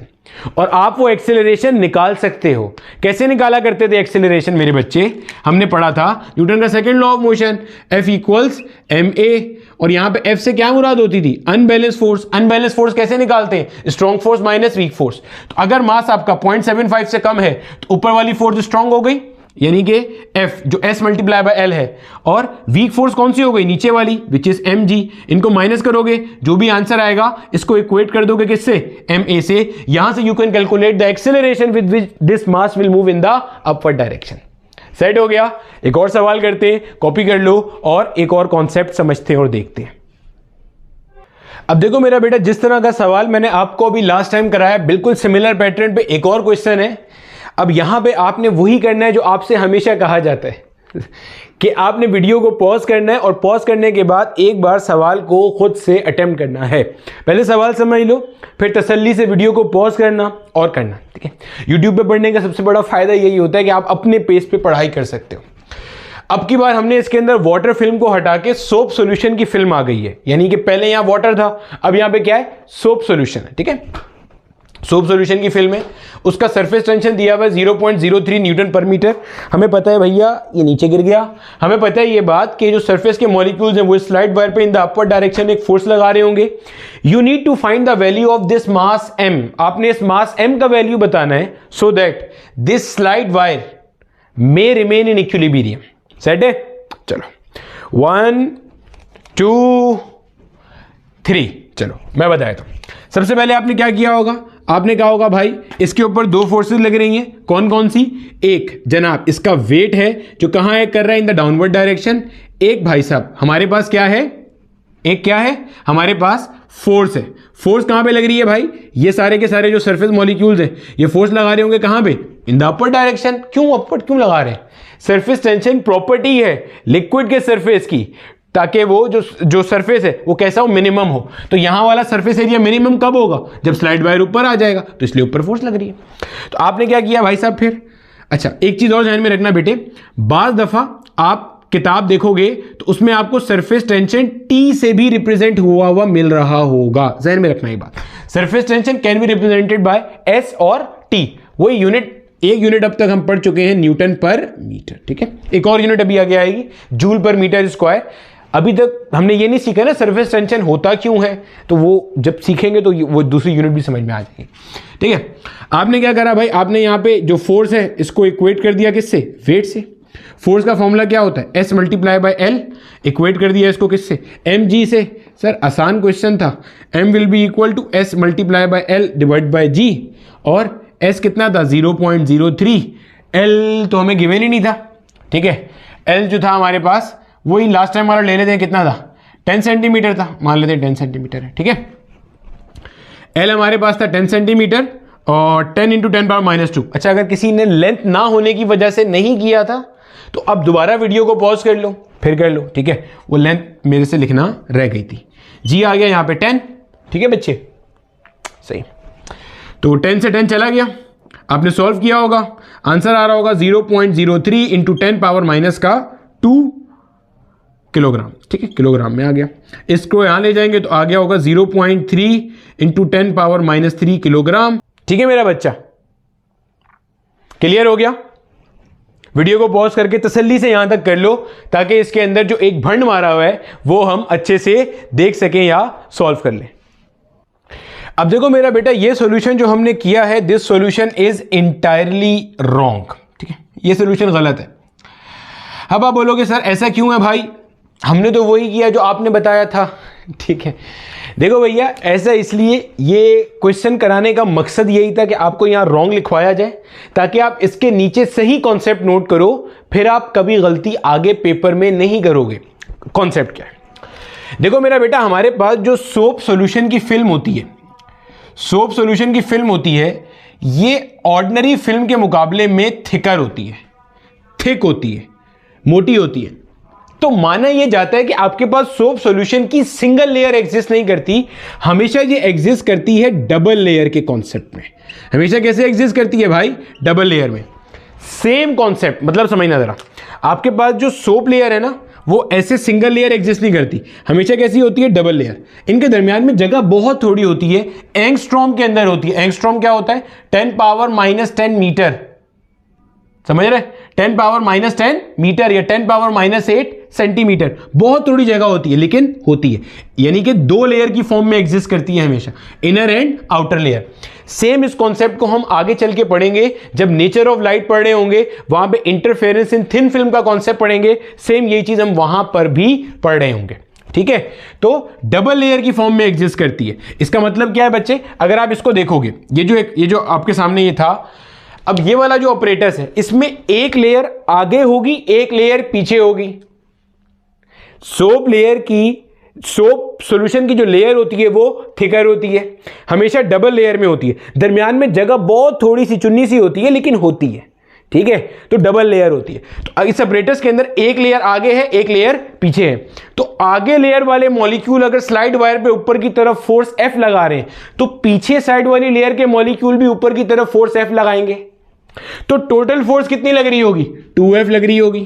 और आप वो एक्सेलरेशन निकाल सकते हो। कैसे निकाला करते थे एक्सेलरेशन मेरे बच्चे? हमने पढ़ा था न्यूटन का second law of motion, F equals ma। और यहां पे F से क्या मुराद होती थी? Unbalance force. अनबैलेंस फोर्स कैसे निकालते हैं? Strong force minus weak force. तो अगर मास आपका 0.75 से कम है तो ऊपर वाली फोर्स स्ट्रॉन्ग हो गई, यानी कि F जो S मल्टीप्लाई बाय L है, और वीक फोर्स कौन सी हो गई? नीचे वाली विच इज mg। इनको माइनस करोगे, जो भी आंसर आएगा इसको इक्वेट कर दोगे किससे? ma से। यहां से you can calculate the acceleration with which this mass will move in the upward direction. Set हो गया। एक और सवाल करते हैं, कॉपी कर लो और एक और कॉन्सेप्ट समझते हैं और देखते हैं। अब देखो मेरा बेटा, जिस तरह का सवाल मैंने आपको अभी लास्ट टाइम कराया बिल्कुल सिमिलर पैटर्न पे एक और क्वेश्चन है। अब यहां पे आपने वही करना है जो आपसे हमेशा कहा जाता है कि आपने वीडियो को पॉज करना है और पॉज करने के बाद एक बार सवाल को खुद से अटेम्प्ट करना है। पहले सवाल समझ लो, फिर तसल्ली से वीडियो को पॉज करना और करना, ठीक है। यूट्यूब पे पढ़ने का सबसे बड़ा फायदा यही होता है कि आप अपने पेस पे पढ़ाई कर सकते हो। अब की बार हमने इसके अंदर वाटर फिल्म को हटा के सोप सॉल्यूशन की फिल्म आ गई है, यानी कि पहले यहां वाटर था, अब यहां पे क्या है, सोप सॉल्यूशन है। ठीक है, सोप सॉल्यूशन की फिल्म है, उसका सरफेस टेंशन दिया हुआ है 0.03 न्यूटन पर मीटर। हमें पता है भैया ये नीचे गिर गया, हमें पता है ये बात कि जो सरफेस के मॉलिक्यूल्स हैं वो स्लाइड वायर पे इन द अपवर्ड डायरेक्शन एक फोर्स लगा रहे होंगे। You need to find the value of this mass m, आपने इस मास m का वैल्यू बताना है so that this slide wire may remain in equilibrium. Set है, चलो 1 2 3, चलो मैं बताया था। सबसे पहले आपने क्या किया होगा, आपने कहा होगा भाई इसके ऊपर दो फोर्सेस लग रही हैं, कौन कौन सी, एक जनाब इसका वेट है जो कहां है, कर रहा है इन द डाउनवर्ड डायरेक्शन। एक भाई साहब हमारे पास क्या है, एक क्या है हमारे पास फोर्स है। फोर्स कहां पे लग रही है भाई, ये सारे के सारे जो सरफेस मॉलिक्यूल्स हैं ये फोर्स लगा रहे होंगे कहां पे, इन द अपवर्ड डायरेक्शन। क्यों अपवर्ड क्यों लगा रहे हैं, सरफेस टेंशन प्रॉपर्टी है लिक्विड के सरफेस की, ताकि वो जो सरफेस है वो कैसा हो, मिनिमम हो। तो यहां वाला सरफेस एरिया मिनिमम कब होगा, जब स्लाइड वायर ऊपर आ जाएगा, तो इसलिए ऊपर फोर्स लग रही है। तो आपने क्या किया भाई साहब फिर, अच्छा एक चीज और ध्यान में रखना बेटे, बाज दफा आप किताब देखोगे तो उसमें आपको सरफेस टेंशन टी से भी रिप्रेजेंट हुआ मिल रहा होगा, ध्यान में रखना ये बात। Surface tension can be represented by S और टी, वही यूनिट, एक यूनिट अब तक हम पढ़ चुके हैं न्यूटन पर मीटर। ठीक है, एक और यूनिट अभी आगे आएगी, जूल पर मीटर स्क्वायर। अभी तक हमने ये नहीं सीखा ना सरफेस टेंशन होता क्यों है, तो वो जब सीखेंगे तो वो दूसरी यूनिट भी समझ में आ जाएगी। ठीक है, आपने क्या करा भाई, आपने यहाँ पे जो फोर्स है इसको इक्वेट कर दिया किससे, वेट से। फोर्स का फॉर्मूला क्या होता है, S multiply by L, equate कर दिया इसको किससे, एम जी से। सर आसान क्वेश्चन था, M will be equal to S multiply by L divide by G, और एस कितना था 0.03, एल तो हमें गिवन ही नहीं था। ठीक है, एल जो था हमारे पास वही लास्ट टाइम वाला ले लेते हैं, कितना था 10 सेंटीमीटर था, मान लेते हैं 10 सेंटीमीटर है। ठीक है, एल हमारे पास था 10 सेंटीमीटर और 10 × 10⁻²। अच्छा अगर किसी ने लेंथ ना होने की वजह से नहीं किया था तो अब दोबारा वीडियो को पॉज कर लो फिर कर लो। ठीक है, वो लेंथ मेरे से लिखना रह गई थी, जी आ गया यहाँ पे 10। ठीक है बच्चे, सही, तो 10 से 10 चला गया, आपने सॉल्व किया होगा, आंसर आ रहा होगा 0.03 × 10⁻² किलोग्राम। ठीक है, किलोग्राम में आ गया, इसको यहां ले जाएंगे तो आ गया होगा 0.3 × 10⁻³ किलोग्राम। ठीक है मेरा बच्चा, क्लियर हो गया। वीडियो को पॉज करके तसल्ली से यहां तक कर लो ताकि इसके अंदर जो एक भंड मारा हुआ है वो हम अच्छे से देख सकें या सॉल्व कर लें। अब देखो मेरा बेटा, ये सॉल्यूशन जो हमने किया है, this solution is entirely wrong. ठीक है, ये सॉल्यूशन गलत है। अब आप बोलोगे सर ऐसा क्यों है भाई, हमने तो वही किया जो आपने बताया था। ठीक है, देखो भैया ऐसा इसलिए, ये क्वेश्चन कराने का मकसद यही था कि आपको यहां रॉन्ग लिखवाया जाए ताकि आप इसके नीचे सही कॉन्सेप्ट नोट करो, फिर आप कभी गलती आगे पेपर में नहीं करोगे। कॉन्सेप्ट क्या है, देखो मेरा बेटा, हमारे पास जो सोप सॉल्यूशन की फिल्म होती है, सोप सॉल्यूशन की फिल्म होती है, ये ऑर्डिनरी फिल्म के मुकाबले में थिकर होती है, थिक होती है, मोटी होती है। तो माना यह जाता है कि आपके पास सोप सॉल्यूशन की सिंगल लेयर एग्जिस्ट नहीं करती, हमेशा ये एग्जिस्ट करती है डबल लेयर के कॉन्सेप्ट में। हमेशा कैसे एग्जिस्ट करती है भाई, डबल लेयर में। सेम कॉन्सेप्ट, मतलब समझना जरा, आपके पास जो सोप लेयर है ना वो ऐसे सिंगल लेयर एग्जिस्ट नहीं करती, हमेशा कैसी होती है, डबल लेयर। इनके दरमियान में जगह बहुत थोड़ी होती है, एंगस्ट्रॉम के अंदर होती है। एंगस्ट्रॉम क्या होता है, 10⁻⁻10 मीटर, समझ रहे, 10⁻⁻10 मीटर या 10⁻⁻8 सेंटीमीटर, बहुत थोड़ी जगह होती है लेकिन होती है, यानी कि दो लेयर की फॉर्म में एग्जिस्ट करती है हमेशा, inner and outer layer. Same इस कॉन्सेप्ट को हम आगे चल के पढ़ेंगे, जब नेचर ऑफ लाइट पढ़ रहे होंगे वहां पे इंटरफेरेंस इन थिन फिल्म का कॉन्सेप्ट पढ़ेंगे, सेम यही चीज हम वहां पर भी पढ़ रहे होंगे। ठीक है, तो डबल लेयर की फॉर्म में एग्जिस्ट करती है। इसका मतलब क्या है बच्चे, अगर आप इसको देखोगे, ये जो आपके सामने ये था, अब ये वाला जो ऑपरेटर्स है इसमें एक लेयर आगे होगी, एक लेयर पीछे होगी। सोप लेयर की, सोप सॉल्यूशन की जो लेयर होती है वो थिकर होती है, हमेशा डबल लेयर में होती है, दरमियान में जगह बहुत थोड़ी सी चुन्नी सी होती है लेकिन होती है। ठीक है, तो डबल लेयर होती है। तो इस सेपरेटर्स के अंदर एक लेयर आगे है, एक लेयर पीछे है। तो आगे लेयर वाले मॉलिक्यूल अगर स्लाइड वायर पे ऊपर की तरफ फोर्स F लगा रहे हैं तो पीछे साइड वाली लेयर के मॉलिक्यूल भी ऊपर की तरफ फोर्स F लगाएंगे। तो टोटल फोर्स कितनी लग रही होगी, 2F लग रही होगी।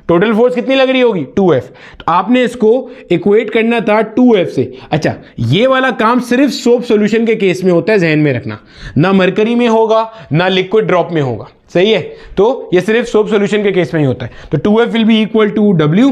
टोटल फोर्स कितनी लग रही होगी 2F। तो आपने इसको इक्वेट करना था 2F से। अच्छा, ये वाला काम सिर्फ सोप सॉल्यूशन के केस में होता है, ध्यान में रखना, ना मरकरी में होगा ना लिक्विड ड्रॉप में होगा, सही है। तो ये सिर्फ सोप सॉल्यूशन के केस में ही होता है। तो 2F will be equal to W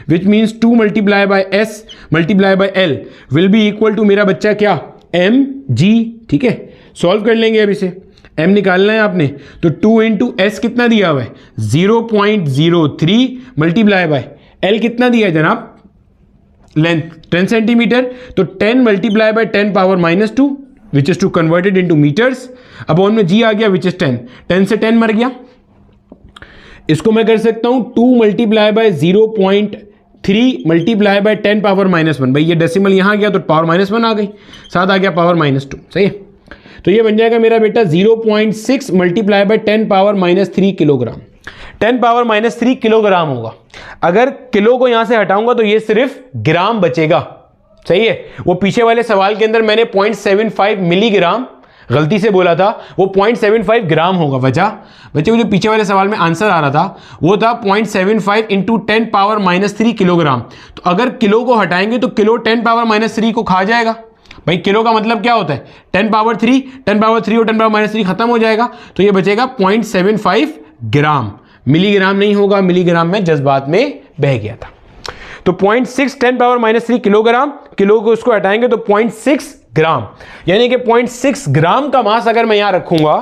which means 2 multiply by S multiply by L will be equal to मेरा बच्चा क्या mg, ठीक है। सॉल्व कर लेंगे अब इसे, m निकालना है आपने, तो 2 इंटू एस कितना दिया हुआ है 0.03 मल्टीप्लाई बाय l कितना दिया है जनाब लेंथ 10 सेंटीमीटर, तो 10 multiply by 10 power -2 which is to converted into metres, upon में g आ गया विच इज 10 से 10 मर गया। इसको मैं कर सकता हूं 2 multiply bye 0.3 multiply by 10 power -1, भाई ये डेसिमल यहां गया तो पावर -1 आ गई, साथ आ गया पावर -2, सही है। तो ये बन जाएगा मेरा बेटा 0.6 multiply by 10 power -3 kilogram. 10 power -3 kilogram होगा। अगर किलो को यहां से हटाऊंगा तो ये सिर्फ ग्राम बचेगा, सही है। वो पीछे वाले सवाल के अंदर मैंने 0.75 मिलीग्राम गलती से बोला था, वो 0.75 ग्राम होगा। वजह बच्चे वो जो पीछे वाले सवाल में आंसर आ रहा था वो था 0.75 इंटू 10 पावर -3 किलोग्राम। तो अगर किलो को हटाएंगे तो किलो 10 पावर -3 को खा जाएगा। भाई किलो का मतलब क्या होता है 10 पावर 3 और 10 पावर -3 खत्म हो जाएगा, तो ये बचेगा 0.75 ग्राम। मिलीग्राम नहीं होगा, मिलीग्राम में जज्बात में बह गया था। तो 0.6 10 पावर -3 किलोग्राम, किलो को उसको हटाएंगे तो 0.6 ग्राम, यानी कि 0.6 ग्राम का मास अगर मैं यहां रखूंगा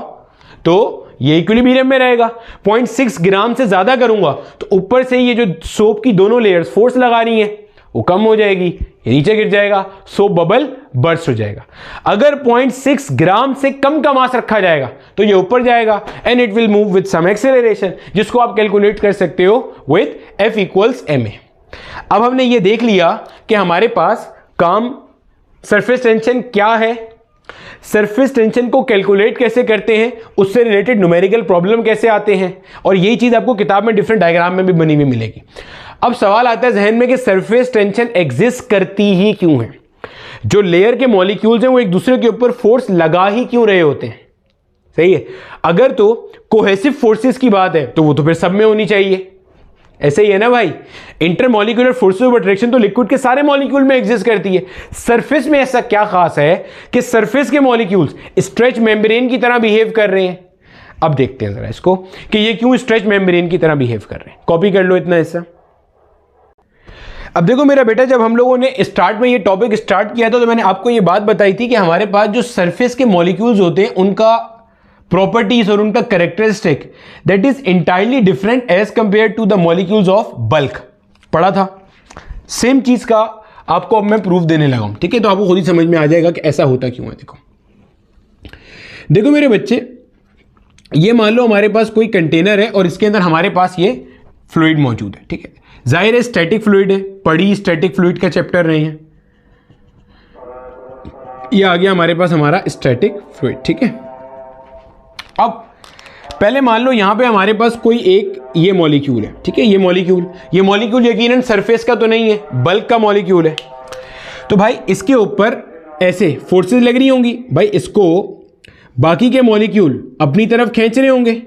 तो ये इक्विलिब्रियम में रहेगा। 0.6 ग्राम से ज्यादा करूंगा तो ऊपर से ये जो सोप की दोनों लेयर्स फोर्स लगा रही है वो कम हो जाएगी, ये नीचे गिर जाएगा, सोप बबल बर्स्ट हो जाएगा। अगर 0.6 ग्राम से कम का मास रखा जाएगा तो ये ऊपर जाएगा and it will move with some acceleration, जिसको आप कैलकुलेट कर सकते हो विद F इक्वल्स ma। अब हमने ये देख लिया कि हमारे पास काम सरफेस टेंशन क्या है, सरफेस टेंशन को कैलकुलेट कैसे करते हैं, उससे रिलेटेड न्यूमेरिकल प्रॉब्लम कैसे आते हैं, और यही चीज आपको किताब में डिफरेंट डायग्राम में भी बनी हुई मिलेगी। अब सवाल आता है जहन में कि सरफेस टेंशन एग्जिस्ट करती ही क्यों है, जो लेयर के मॉलिक्यूल्स हैं वो एक दूसरे के ऊपर फोर्स लगा ही क्यों रहे होते हैं, सही है। अगर तो कोहेसिव फोर्सेस की बात है तो वो तो फिर सब में होनी चाहिए, ऐसे ही है ना भाई। इंटरमॉलिक्यूलर फोर्सेस ऑफ अट्रैक्शन तो लिक्विड के सारे मॉलिक्यूल में एग्जिस्ट करती है। सरफेस में ऐसा क्या खास है कि सरफेस के मॉलिक्यूल्स स्ट्रेच मेम्ब्रेन की तरह बिहेव कर रहे हैं। अब देखते हैं जरा इसको कि ये क्यों स्ट्रेच मेम्ब्रेन की तरह बिहेव कर रहे हैं। कॉपी कर लो इतना हिस्सा। अब देखो मेरा बेटा, जब हम लोगों ने स्टार्ट में ये टॉपिक स्टार्ट किया था तो मैंने आपको ये बात बताई थी कि हमारे पास जो सरफेस के मॉलिक्यूल्स होते हैं उनका प्रॉपर्टीज और उनका characteristic that is entirely different as compare to the molecules of bulk. पढ़ा था, सेम चीज का आपको अब मैं प्रूफ देने लगा हूं, ठीक है। तो आपको खुद ही समझ में आ जाएगा कि ऐसा होता क्यों है। देखो मेरे बच्चे, ये मान लो हमारे पास कोई कंटेनर है और इसके अंदर हमारे पास ये फ्लूइड मौजूद है, ठीक है। जाहिर है स्टैटिक फ्लूइड है, पढ़ी स्टैटिक फ्लूइड का चैप्टर रहे हैं। ये आ गया हमारे पास हमारा स्टैटिक फ्लूइड, ठीक है। अब पहले मान लो यहां पे हमारे पास कोई एक ये मॉलिक्यूल है, ठीक है। ये मॉलिक्यूल यकीनन सरफेस का तो नहीं है, बल्क का मॉलिक्यूल है। तो भाई इसके ऊपर ऐसे फोर्सेस लग रही होंगी, भाई इसको बाकी के मॉलिक्यूल अपनी तरफ खींच रहे होंगे।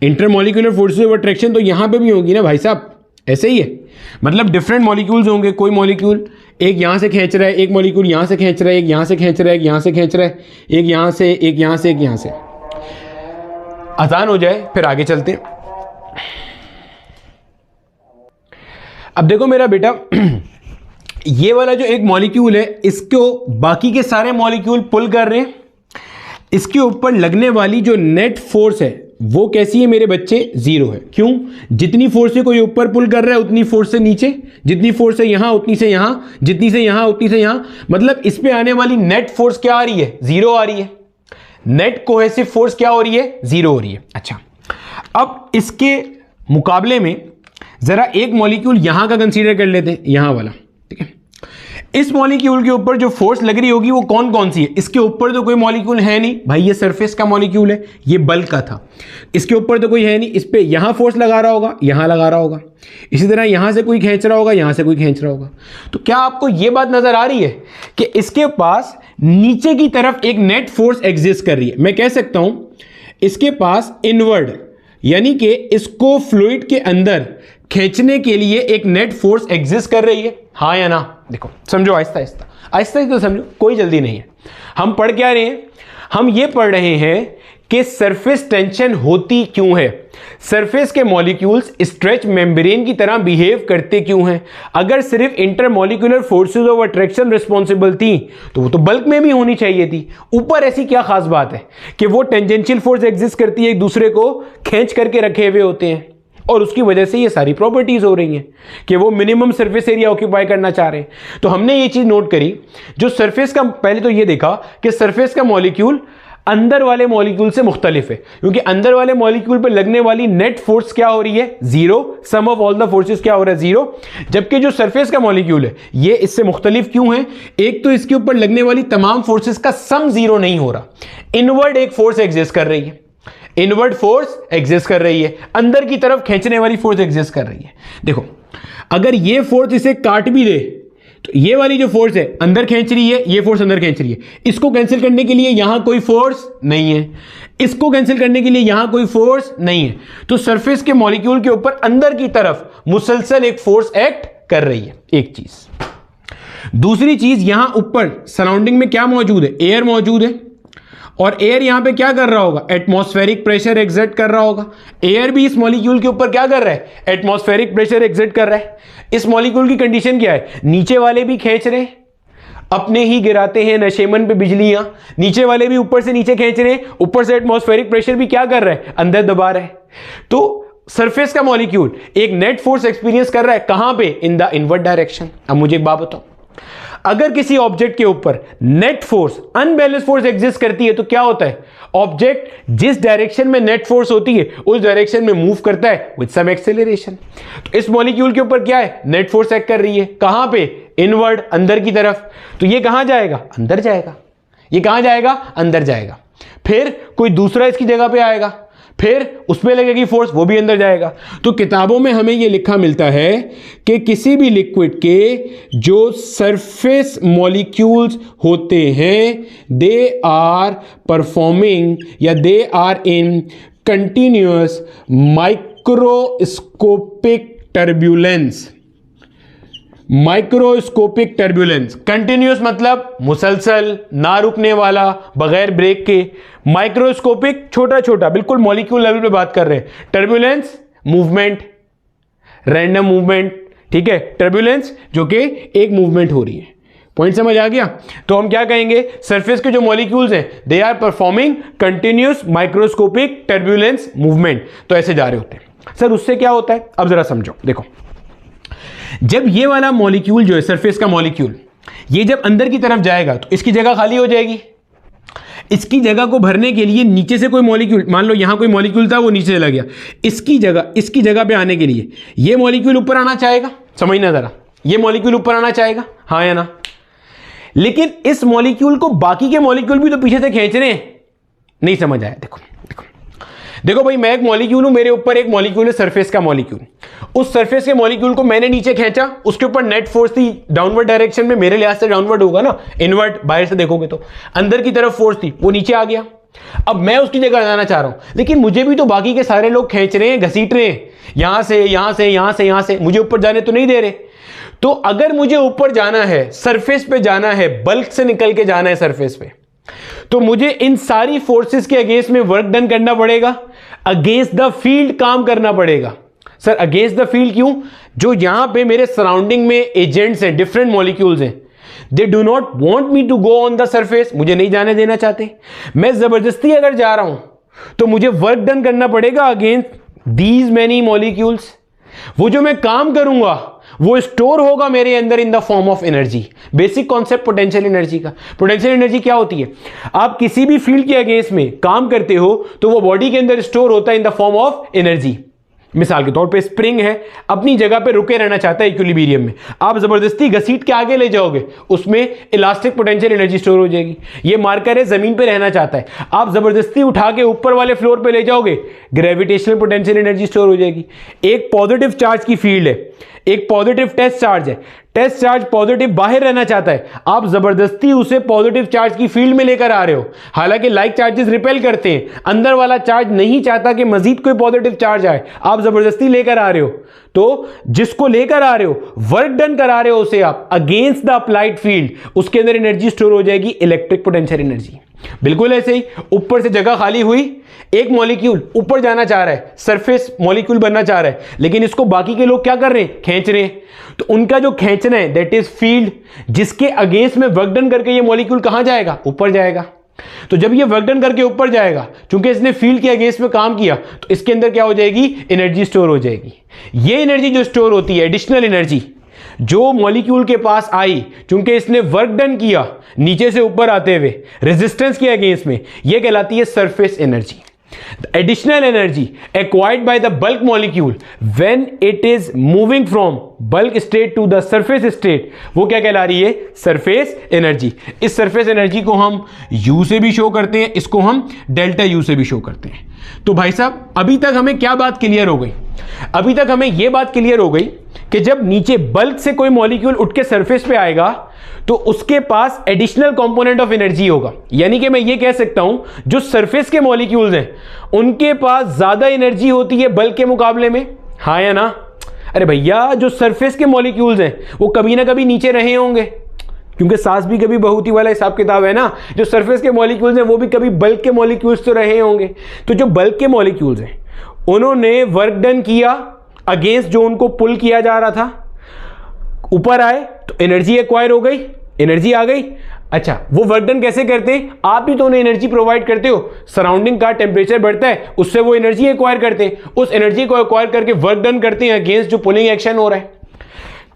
इंटरमॉलिक्यूलर फोर्सेस ऑफ अट्रैक्शन तो यहां पे भी होगी ना भाई साहब, ऐसे ही है। मतलब डिफरेंट मॉलिक्यूल्स होंगे, कोई मॉलिक्यूल एक यहां से खींच रहा है, एक मॉलिक्यूल यहां से खींच रहा है, एक यहां से खींच रहा है, एक यहां से खींच रहा है, एक यहां से, एक यहां से, एक यहां से। आसान हो जाए फिर आगे चलते हैं। अब देखो मेरा बेटा, ये वाला जो एक मॉलिक्यूल है इसको बाकी के सारे मॉलिक्यूल पुल कर रहे हैं। इसके ऊपर लगने वाली जो नेट फोर्स है वो कैसी है मेरे बच्चे, 0 है। क्यों? जितनी फोर्स से कोई ऊपर पुल कर रहा है उतनी फोर्स से नीचे, जितनी फोर्स है यहां उतनी से यहां, जितनी से यहां उतनी से यहां। मतलब इस पे आने वाली नेट फोर्स क्या आ रही है, 0 आ रही है। नेट कोहेसिव फोर्स क्या हो रही है, 0 हो रही है। अच्छा, अब इसके मुकाबले में जरा एक मॉलिक्यूल यहां का कंसीडर कर लेते हैं, यहां वाला, ठीक है। इस मॉलिक्यूल के ऊपर जो फोर्स लग रही होगी वो कौन कौन सी है? इसके ऊपर तो कोई मॉलिक्यूल है नहीं भाई, ये सरफेस का मॉलिक्यूल है, ये बल्क का था। इसके ऊपर तो कोई है नहीं, इस पे यहां फोर्स लगा रहा होगा, यहां लगा रहा होगा। इसी तरह यहां से कोई खींच रहा होगा, यहां से कोई खींच रहा होगा। तो क्या आपको यह बात नजर आ रही है कि इसके पास नीचे की तरफ एक नेट फोर्स एग्जिस्ट कर रही है? मैं कह सकता हूं इसके पास इनवर्ड, यानी कि इसको फ्लूइड के अंदर खींचने के लिए एक नेट फोर्स एग्जिस्ट कर रही है, हाँ या ना? देखो समझो, आहिस्ता आहिस्ता आहिस्ता ही तो समझो, कोई जल्दी नहीं है। हम पढ़ क्या रहे हैं? हम ये पढ़ रहे हैं कि सरफेस टेंशन होती क्यों है, सरफेस के मॉलिक्यूल्स स्ट्रेच मेम्ब्रेन की तरह बिहेव करते क्यों हैं। अगर सिर्फ intermolecular forces of attraction responsible थी तो वो तो बल्क में भी होनी चाहिए थी। ऊपर ऐसी क्या खास बात है कि वो टेंजेंशियल फोर्स एग्जिस्ट करती है, एक दूसरे को खींच करके रखे हुए होते हैं, और उसकी वजह से ये सारी प्रॉपर्टीज हो रही हैं कि वो मिनिमम सरफेस एरिया ऑक्यूपाई करना चाह रहे हैं। तो हमने ये चीज नोट करी, जो सरफेस का, पहले तो ये देखा कि सरफेस का मॉलिक्यूल अंदर वाले मॉलिक्यूल से मुख्तलिफ है, क्योंकि अंदर वाले मॉलिक्यूल पर लगने वाली नेट फोर्स क्या हो रही है? Zero. Sum of all the forces क्या हो रहा है? जीरो। जबकि जो सरफेस का मॉलिक्यूल है ये इससे मुख्तलिफ क्यों है? एक तो इसके ऊपर लगने वाली तमाम फोर्सेस का सम जीरो नहीं हो रहा, इनवर्ड एक फोर्स एग्जिस्ट कर रही है, इनवर्ड फोर्स एग्जिस्ट कर रही है, अंदर की तरफ खींचने वाली फोर्स एग्जिस्ट कर रही है। देखो, अगर ये फोर्स इसे काट भी दे तो ये वाली जो फोर्स है अंदर खींच रही है, ये फोर्स अंदर खींच रही है, इसको कैंसिल करने के लिए यहां कोई फोर्स नहीं है, इसको कैंसिल करने के लिए यहां कोई फोर्स नहीं है। तो सरफेस के मॉलिक्यूल के ऊपर अंदर की तरफ मुसलसल एक फोर्स एक्ट कर रही है, एक चीज। दूसरी चीज, यहां ऊपर सराउंडिंग में क्या मौजूद है? एयर मौजूद है, और एयर यहां पे क्या कर रहा होगा? एटमॉस्फेरिक प्रेशर एग्जर्ट कर रहा होगा। एयर भी इस मॉलिक्यूल के ऊपर क्या कर रहा है? एटमॉस्फेरिक प्रेशर एग्जर्ट कर रहा है। इस मॉलिक्यूल की कंडीशन क्या है? नीचे वाले भी खींच रहे हैं, अपने ही गिराते हैं नशेमन पे बिजलियां, नीचे वाले भी ऊपर से नीचे खींच रहे हैं, ऊपर से एटमॉस्फेरिक प्रेशर भी क्या कर रहा है? अंदर दबा रहा है। तो सरफेस का मॉलिक्यूल एक नेट फोर्स एक्सपीरियंस कर रहा है, कहां पे? In the inward direction. अब मुझे एक बात बताओ, अगर किसी ऑब्जेक्ट के ऊपर net force, unbalance force exist करती है तो क्या होता है? ऑब्जेक्ट जिस डायरेक्शन में नेट फोर्स होती है उस डायरेक्शन में मूव करता है विद सम एक्सेलरेशन। तो इस मॉलिक्यूल के ऊपर क्या है? नेट फोर्स एक्ट कर रही है, कहां पे? इनवर्ड, अंदर की तरफ। तो ये कहां जाएगा? अंदर जाएगा। ये कहां जाएगा? अंदर जाएगा। फिर कोई दूसरा इसकी जगह पे आएगा, फिर उसमें लगेगी फोर्स, वो भी अंदर जाएगा। तो किताबों में हमें ये लिखा मिलता है कि किसी भी लिक्विड के जो सरफेस मॉलिक्यूल्स होते हैं दे आर परफॉर्मिंग या they are in continuous microscopic turbulence. Microscopic turbulence, continuous मतलब मुसलसल, ना रुकने वाला, बगैर ब्रेक के। माइक्रोस्कोपिक छोटा छोटा, बिल्कुल मॉलिक्यूल लेवल पे बात कर रहे हैं। टर्ब्यूलेंस मूवमेंट, रैंडम मूवमेंट, ठीक है। टर्ब्यूलेंस जो कि एक मूवमेंट हो रही है। पॉइंट समझ आ गया? तो हम क्या कहेंगे? सरफेस के जो मॉलिक्यूल्स हैं they are performing continuous microscopic turbulence movement. तो ऐसे जा रहे होते हैं। सर उससे क्या होता है? अब जरा समझो। देखो, जब ये वाला मॉलिक्यूल जो है सरफेस का मॉलिक्यूल, ये जब अंदर की तरफ जाएगा तो इसकी जगह खाली हो जाएगी। इसकी जगह को भरने के लिए नीचे से कोई मॉलिक्यूल, मान लो यहां कोई मॉलिक्यूल था वो नीचे चला गया, इसकी जगह पे आने के लिए ये मॉलिक्यूल ऊपर आना चाहेगा। समझना जरा, ये मॉलिक्यूल ऊपर आना चाहेगा, हाँ या ना? लेकिन इस मॉलिक्यूल को बाकी के मॉलिक्यूल भी तो पीछे से खींच रहे हैं। नहीं समझ आया? देखो देखो देखो भाई, मैं एक मॉलिक्यूल हूं, मेरे ऊपर एक मॉलिक्यूल है सरफेस का मॉलिक्यूल। उस सरफेस के मॉलिक्यूल को मैंने नीचे खींचा, उसके ऊपर नेट फोर्स थी डाउनवर्ड डायरेक्शन में, मेरे लिहाज से डाउनवर्ड होगा ना, इनवर्ड बाहर से देखोगे तो। अंदर की तरफ फोर्स थी, वो नीचे आ गया। अब मैं उसकी जगह जाना चाह रहा हूं, लेकिन मुझे भी तो बाकी के सारे लोग खींच रहे हैं, घसीट रहे हैं, यहां से यहां से यहां से यहां से, मुझे ऊपर जाने तो नहीं दे रहे। तो अगर मुझे ऊपर जाना है, सरफेस पे जाना है, बल्क से निकल के जाना है सरफेस पे, तो मुझे इन सारी फोर्सेस के अगेंस्ट में वर्क डन करना पड़ेगा, अगेंस्ट द फील्ड काम करना पड़ेगा। सर अगेंस्ट द फील्ड क्यों? जो यहां पे मेरे सराउंडिंग में एजेंट्स हैं, डिफरेंट मॉलिक्यूल्स हैं, they do not want me to go on the surface, मुझे नहीं जाने देना चाहते। मैं जबरदस्ती अगर जा रहा हूं तो मुझे वर्क डन करना पड़ेगा अगेंस्ट दीज मैनी मॉलिक्यूल्स। वो जो मैं काम करूंगा वो स्टोर होगा मेरे अंदर in the form of energy. Basic concept potential energy का। पोटेंशियल एनर्जी क्या होती है? आप किसी भी फील्ड के अगेंस्ट में काम करते हो तो वो बॉडी के अंदर स्टोर होता है in the form of energy. मिसाल के तौर पे स्प्रिंग है, अपनी जगह पे रुके रहना चाहता है इक्विलिब्रियम में, आप जबरदस्ती घसीट के आगे ले जाओगे, उसमें इलास्टिक पोटेंशियल एनर्जी स्टोर हो जाएगी। ये मार्कर है, जमीन पे रहना चाहता है, आप जबरदस्ती उठा के ऊपर वाले फ्लोर पे ले जाओगे, ग्रेविटेशनल पोटेंशियल एनर्जी स्टोर हो जाएगी। एक पॉजिटिव चार्ज की फील्ड है, एक पॉजिटिव टेस्ट चार्ज है, टेस्ट चार्ज पॉजिटिव बाहर रहना चाहता है, आप जबरदस्ती उसे पॉजिटिव चार्ज की फील्ड में लेकर आ रहे हो। हालांकि लाइक चार्जेस रिपेल करते हैं, अंदर वाला चार्ज नहीं चाहता कि मजीद कोई पॉजिटिव चार्ज आए, आप जबरदस्ती लेकर आ रहे हो। तो जिसको लेकर आ रहे हो, वर्क डन करा रहे हो उसे आप अगेंस्ट द अप्लाइड फील्ड, उसके अंदर एनर्जी स्टोर हो जाएगी, इलेक्ट्रिक पोटेंशियल एनर्जी। बिल्कुल ऐसे ही ऊपर से जगह खाली हुई, एक मॉलिक्यूल ऊपर जाना चाह रहा है, सरफेस मॉलिक्यूल बनना चाह रहा है, लेकिन इसको बाकी के लोग क्या कर रहे हैं, खींच रहे हैं। तो उनका जो खींचना है दैट इज फील्ड, जिसके अगेंस्ट में वर्क डन करके ये मॉलिक्यूल कहां जाएगा, ऊपर जाएगा। तो जब ये वर्क डन करके ऊपर जाएगा, क्योंकि इसने फील्ड के अगेंस्ट में काम किया, तो इसके अंदर क्या हो जाएगी, एनर्जी स्टोर हो जाएगी। ये एनर्जी जो स्टोर होती है, एडिशनल एनर्जी जो मॉलिक्यूल के पास आई, क्योंकि इसने वर्क डन किया नीचे से ऊपर आते हुए रेजिस्टेंस के अगेंस्ट में, यह कहलाती है surface energy. The additional energy acquired by the bulk molecule when it is moving from bulk state to the surface state, वो क्या कहला रही है, सरफेस एनर्जी। इस सरफेस एनर्जी को हम U से भी शो करते हैं, इसको हम डेल्टा U से भी शो करते हैं। तो भाई साहब अभी तक हमें क्या बात क्लियर हो गई, अभी तक हमें यह बात क्लियर हो गई कि जब नीचे बल्क से कोई मॉलिक्यूल उठ के सरफेस पे आएगा तो उसके पास एडिशनल कंपोनेंट ऑफ एनर्जी होगा। यानी कि मैं ये कह सकता हूं जो सरफेस के मॉलिक्यूल्स हैं उनके पास ज्यादा एनर्जी होती है बल्क के मुकाबले में, हाँ या ना। अरे भैया जो सरफेस के मॉलिक्यूल्स हैं वो कभी ना कभी नीचे रहे होंगे, क्योंकि सास भी कभी बहुती वाला हिसाब किताब है ना। जो सरफेस के मॉलिक्यूल्स हैं वो भी कभी बल्क के मॉलिक्यूल्स तो रहे होंगे। तो जो बल्क के मॉलिक्यूल्स हैं उन्होंने वर्क डन किया अगेंस्ट जो उनको पुल किया जा रहा था, ऊपर आए तो एनर्जी एक्वायर हो गई, एनर्जी आ गई। अच्छा वो वर्क डन कैसे करते हैं, आप भी तो उन्हें एनर्जी प्रोवाइड करते हो, सराउंडिंग का टेम्परेचर बढ़ता है उससे वो एनर्जी एक्वायर करते हैं, उस एनर्जी को एक्वायर करके वर्क डन करते हैं अगेंस्ट जो पुलिंग एक्शन हो रहा है।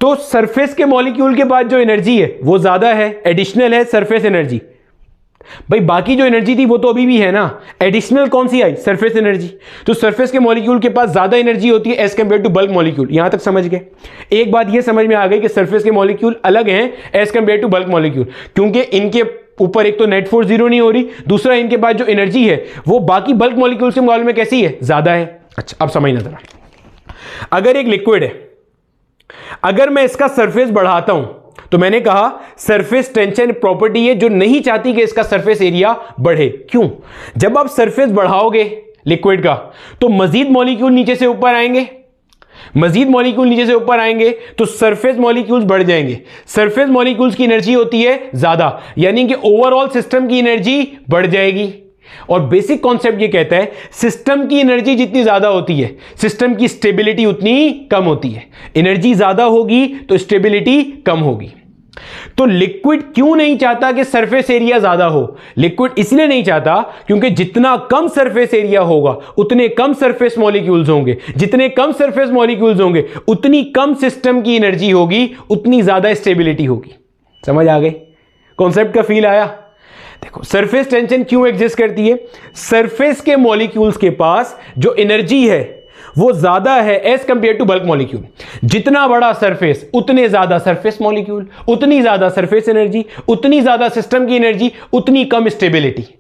तो सरफेस के मॉलिक्यूल के पास जो एनर्जी है वो ज्यादा है, एडिशनल है सरफेस एनर्जी। भाई बाकी जो एनर्जी थी वो तो अभी भी है ना, एडिशनल कौन सी आई, सरफेस एनर्जी। तो सरफेस के मॉलिक्यूल के पास ज्यादा एनर्जी होती है as compare to bulk molecule. यहां तक समझ गए। एक बात ये समझ में आ गई कि सरफेस के मॉलिक्यूल अलग हैं as compare to bulk molecule, क्योंकि इनके ऊपर एक तो नेट फोर्स जीरो नहीं हो रही, दूसरा इनके पास जो एनर्जी है वो बाकी बल्क मॉलिक्यूल के मुकाबले में कैसी है, ज्यादा है। अच्छा अब समझना जरा, अगर एक लिक्विड है, अगर मैं इसका सरफेस बढ़ाता हूं तो मैंने कहा सरफेस टेंशन प्रॉपर्टी है जो नहीं चाहती कि इसका सरफेस एरिया बढ़े। क्यों, जब आप सरफेस बढ़ाओगे लिक्विड का तो मजीद मॉलिक्यूल नीचे से ऊपर आएंगे, मजीद मॉलिक्यूल नीचे से ऊपर आएंगे तो सरफेस मॉलिक्यूल्स बढ़ जाएंगे। सरफेस मॉलिक्यूल्स की एनर्जी होती है ज्यादा, यानी कि ओवरऑल सिस्टम की एनर्जी बढ़ जाएगी। और बेसिक कॉन्सेप्ट ये कहता है सिस्टम की एनर्जी जितनी ज्यादा होती है सिस्टम की स्टेबिलिटी उतनी कम होती है। एनर्जी ज्यादा होगी तो स्टेबिलिटी कम होगी। तो लिक्विड क्यों नहीं चाहता कि सरफेस एरिया ज्यादा हो, लिक्विड इसलिए नहीं चाहता क्योंकि जितना कम सरफेस एरिया होगा उतने कम सरफेस मॉलिक्यूल्स होंगे, जितने कम सरफेस मॉलिक्यूल्स होंगे उतनी कम सिस्टम की एनर्जी होगी, उतनी ज्यादा स्टेबिलिटी होगी। समझ आ गई, कॉन्सेप्ट का फील आया। देखो सरफेस टेंशन क्यों एग्जिस्ट करती है, सरफेस के मॉलिक्यूल्स के पास जो एनर्जी है वो ज्यादा है as compare to bulk molecule. जितना बड़ा सरफेस उतने ज्यादा सरफेस मॉलिक्यूल, उतनी ज्यादा सरफेस एनर्जी, उतनी ज्यादा सिस्टम की एनर्जी, उतनी कम stability.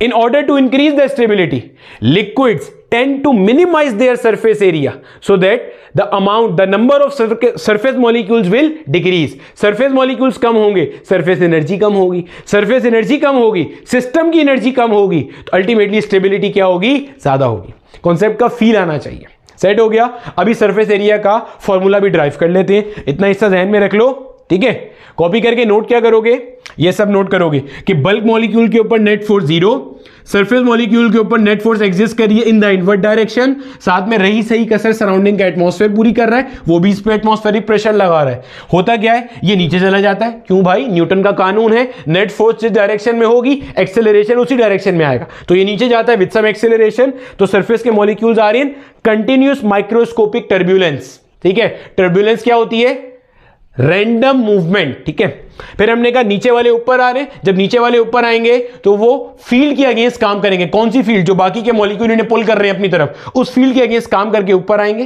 In order to increase the stability, liquids tend to minimize their surface area so that the number of surface molecules will decrease. Surface molecules कम होंगे, surface energy कम होगी, surface energy कम होगी, system की energy कम होगी, तो ultimately stability क्या होगी, ज्यादा होगी। कॉन्सेप्ट का फील आना चाहिए। सेट हो गया। अभी सरफेस एरिया का फॉर्मूला भी ड्राइव कर लेते हैं, इतना हिस्सा ध्यान में रख लो, ठीक है। कॉपी करके नोट क्या करोगे, ये सब नोट करोगे कि बल्क मॉलिक्यूल के ऊपर नेट फोर्स 0, सरफेस मॉलिक्यूल के ऊपर नेट फोर्स एग्जिस्ट करिए इन द इनवर्ट डायरेक्शन, साथ में रही सही कसर सराउंडिंग का एटमॉस्फेयर पूरी कर रहा है, वो भी इस पे एटमॉस्फेरिक प्रेशर लगा रहा है। होता क्या है, ये नीचे चला जाता है। क्यों भाई, न्यूटन का कानून है, नेट फोर्स जिस डायरेक्शन में होगी एक्सेलरेशन उसी डायरेक्शन में आएगा, तो ये नीचे जाता है विद सम एक्सेलरेशन। तो सरफेस के molecules are in continuous microscopic turbulence, ठीक है। टर्ब्यूलेंस क्या होती है, रैंडम मूवमेंट, ठीक है। फिर हमने कहा नीचे वाले ऊपर आ रहे हैं, जब नीचे वाले ऊपर आएंगे तो वो फील्ड के अगेंस्ट काम करेंगे। कौन सी फील्ड, जो बाकी के मॉलिक्यूल इन्हें पुल कर रहे हैं अपनी तरफ, उस फील्ड के अगेंस्ट काम करके ऊपर आएंगे।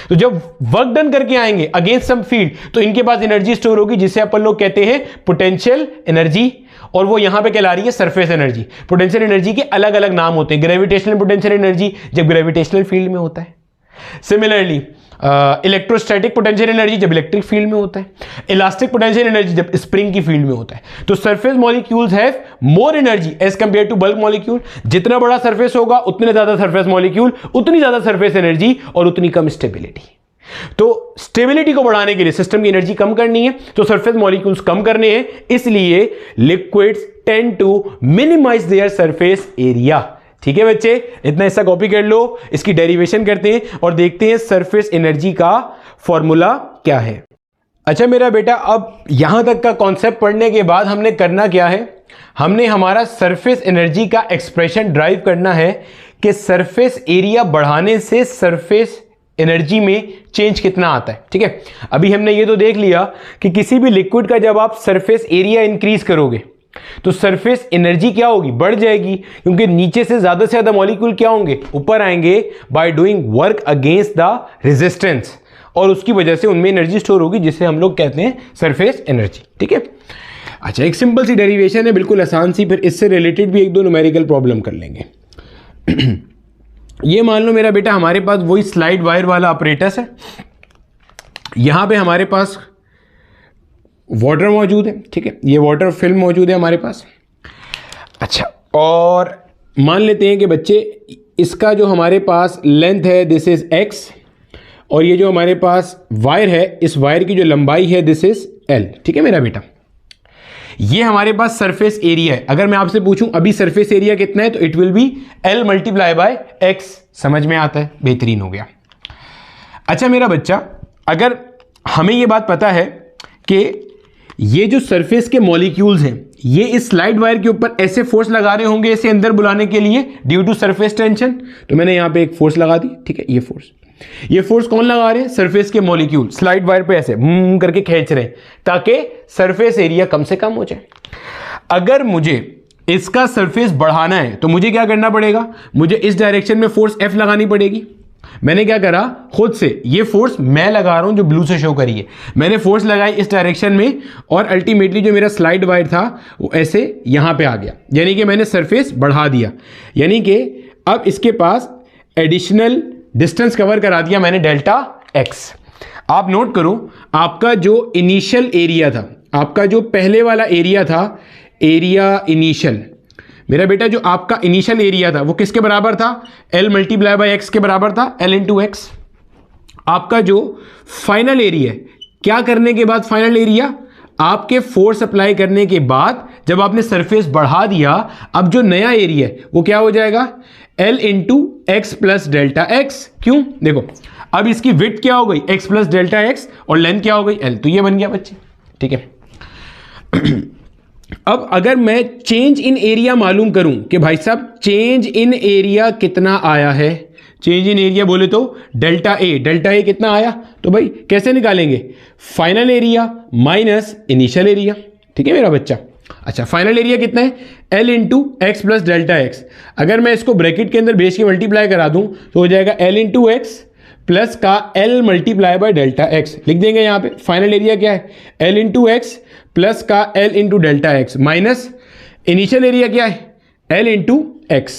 तो जब वर्क डन करके आएंगे अगेंस्ट सम फील्ड तो इनके पास एनर्जी स्टोर होगी जिसे अपन लोग कहते हैं पोटेंशियल एनर्जी, और वो यहां पे कहला रही है सरफेस एनर्जी। पोटेंशियल एनर्जी के अलग अलग नाम होते हैं। ग्रेविटेशनल पोटेंशियल एनर्जी जब ग्रेविटेशनल फील्ड में होता है। सिमिलरली इलेक्ट्रोस्टैटिक पोटेंशियल एनर्जी जब इलेक्ट्रिक फील्ड में होता है, इलास्टिक पोटेंशियल एनर्जी जब स्प्रिंग की फील्ड में होता है। तो surface molecules have more energy as compare to bulk molecule. जितना बड़ा सरफेस होगा उतने ज्यादा सरफेस मॉलिक्यूल, उतनी ज्यादा सरफेस एनर्जी और उतनी कम स्टेबिलिटी। तो स्टेबिलिटी को बढ़ाने के लिए सिस्टम की एनर्जी कम करनी है, तो सरफेस मॉलिक्यूल्स कम करने हैं, इसलिए liquids tend to minimise their surface area. ठीक है बच्चे, इतना हिस्सा कॉपी कर लो, इसकी डेरिवेशन करते हैं और देखते हैं सरफेस एनर्जी का फॉर्मूला क्या है। अच्छा मेरा बेटा, अब यहां तक का कॉन्सेप्ट पढ़ने के बाद हमने करना क्या है, हमने हमारा सरफेस एनर्जी का एक्सप्रेशन ड्राइव करना है कि सरफेस एरिया बढ़ाने से सरफेस एनर्जी में चेंज कितना आता है। ठीक है, अभी हमने ये तो देख लिया कि किसी भी लिक्विड का जब आप सरफेस एरिया इंक्रीज करोगे तो सरफेस एनर्जी क्या होगी, बढ़ जाएगी, क्योंकि नीचे से ज्यादा मॉलिक्यूल क्या होंगे, ऊपर आएंगे by doing work against the resistance, और उसकी वजह से उनमें एनर्जी स्टोर होगी, जिसे हम लोग कहते हैं सरफेस एनर्जी। ठीक है, अच्छा एक सिंपल सी डेरिवेशन है, बिल्कुल आसान सी, फिर इससे रिलेटेड भी एक दो न्यूमेरिकल प्रॉब्लम कर लेंगे। ये मान लो मेरा बेटा हमारे पास वही स्लाइड वायर वाला ऑपरेटस है, यहां पे हमारे पास वाटर मौजूद है। ठीक है, ये वाटर फिल्म मौजूद है हमारे पास। अच्छा, और मान लेते हैं कि बच्चे इसका जो हमारे पास लेंथ है दिस इज x, और ये जो हमारे पास वायर है, इस वायर की जो लंबाई है दिस इज l। ठीक है मेरा बेटा, ये हमारे पास सरफेस एरिया है। अगर मैं आपसे पूछूं अभी सरफेस एरिया कितना है, तो it will be l multiply by x। समझ में आता है, बेहतरीन हो गया। अच्छा मेरा बच्चा, अगर हमें ये बात पता है कि ये जो सरफेस के मॉलिक्यूल्स हैं ये इस स्लाइड वायर के ऊपर ऐसे फोर्स लगा रहे होंगे इसे अंदर बुलाने के लिए ड्यू टू सरफेस टेंशन, तो मैंने यहां पे एक फोर्स लगा दी। ठीक है, ये फोर्स कौन लगा रहे हैं, सरफेस के मॉलिक्यूल स्लाइड वायर पे ऐसे करके खींच रहे हैं ताकि सरफेस एरिया कम से कम हो जाए। अगर मुझे इसका सरफेस बढ़ाना है तो मुझे क्या करना पड़ेगा, मुझे इस डायरेक्शन में फोर्स F लगानी पड़ेगी। मैंने क्या करा, खुद से ये फोर्स मैं लगा रहा हूं जो ब्लू से शो करी है, मैंने फोर्स लगाई इस डायरेक्शन में, और अल्टीमेटली जो मेरा स्लाइड वायर था वो ऐसे यहां पे आ गया, यानी कि मैंने सरफेस बढ़ा दिया, यानी कि अब इसके पास एडिशनल डिस्टेंस कवर करा दिया मैंने डेल्टा एक्स। आप नोट करो, आपका जो इनिशियल एरिया था, आपका जो पहले वाला एरिया था, एरिया इनिशियल, मेरा बेटा जो आपका इनिशियल एरिया था वो किसके बराबर था, L मल्टीप्लाई बाय एक्स के बराबर था, L इंटू एक्स। आपका जो फाइनल एरिया है, क्या करने के बाद फाइनल एरिया, आपके फोर्स अप्लाई करने के बाद जब आपने सरफेस बढ़ा दिया, अब जो नया एरिया है वो क्या हो जाएगा, L into x plus delta x. क्यों, देखो अब इसकी विड्थ क्या हो गई, x प्लस डेल्टा एक्स, और लेंथ क्या हो गई, L। तो ये बन गया बच्चे। ठीक है, अब अगर मैं चेंज इन एरिया मालूम करूं कि भाई साहब चेंज इन एरिया कितना आया है, चेंज इन एरिया बोले तो डेल्टा ए कितना आया, तो भाई कैसे निकालेंगे, final area minus initial area. ठीक है मेरा बच्चा, अच्छा फाइनल एरिया कितना है, L into x plus delta x. अगर मैं इसको ब्रैकेट के अंदर बेस के मल्टीप्लाई करा दूं तो हो जाएगा L इंटू एक्स प्लस का L multiply by delta x. लिख देंगे यहाँ पे फाइनल एरिया क्या है, L इंटू एक्स प्लस का L into delta x minus initial area क्या है, L into x.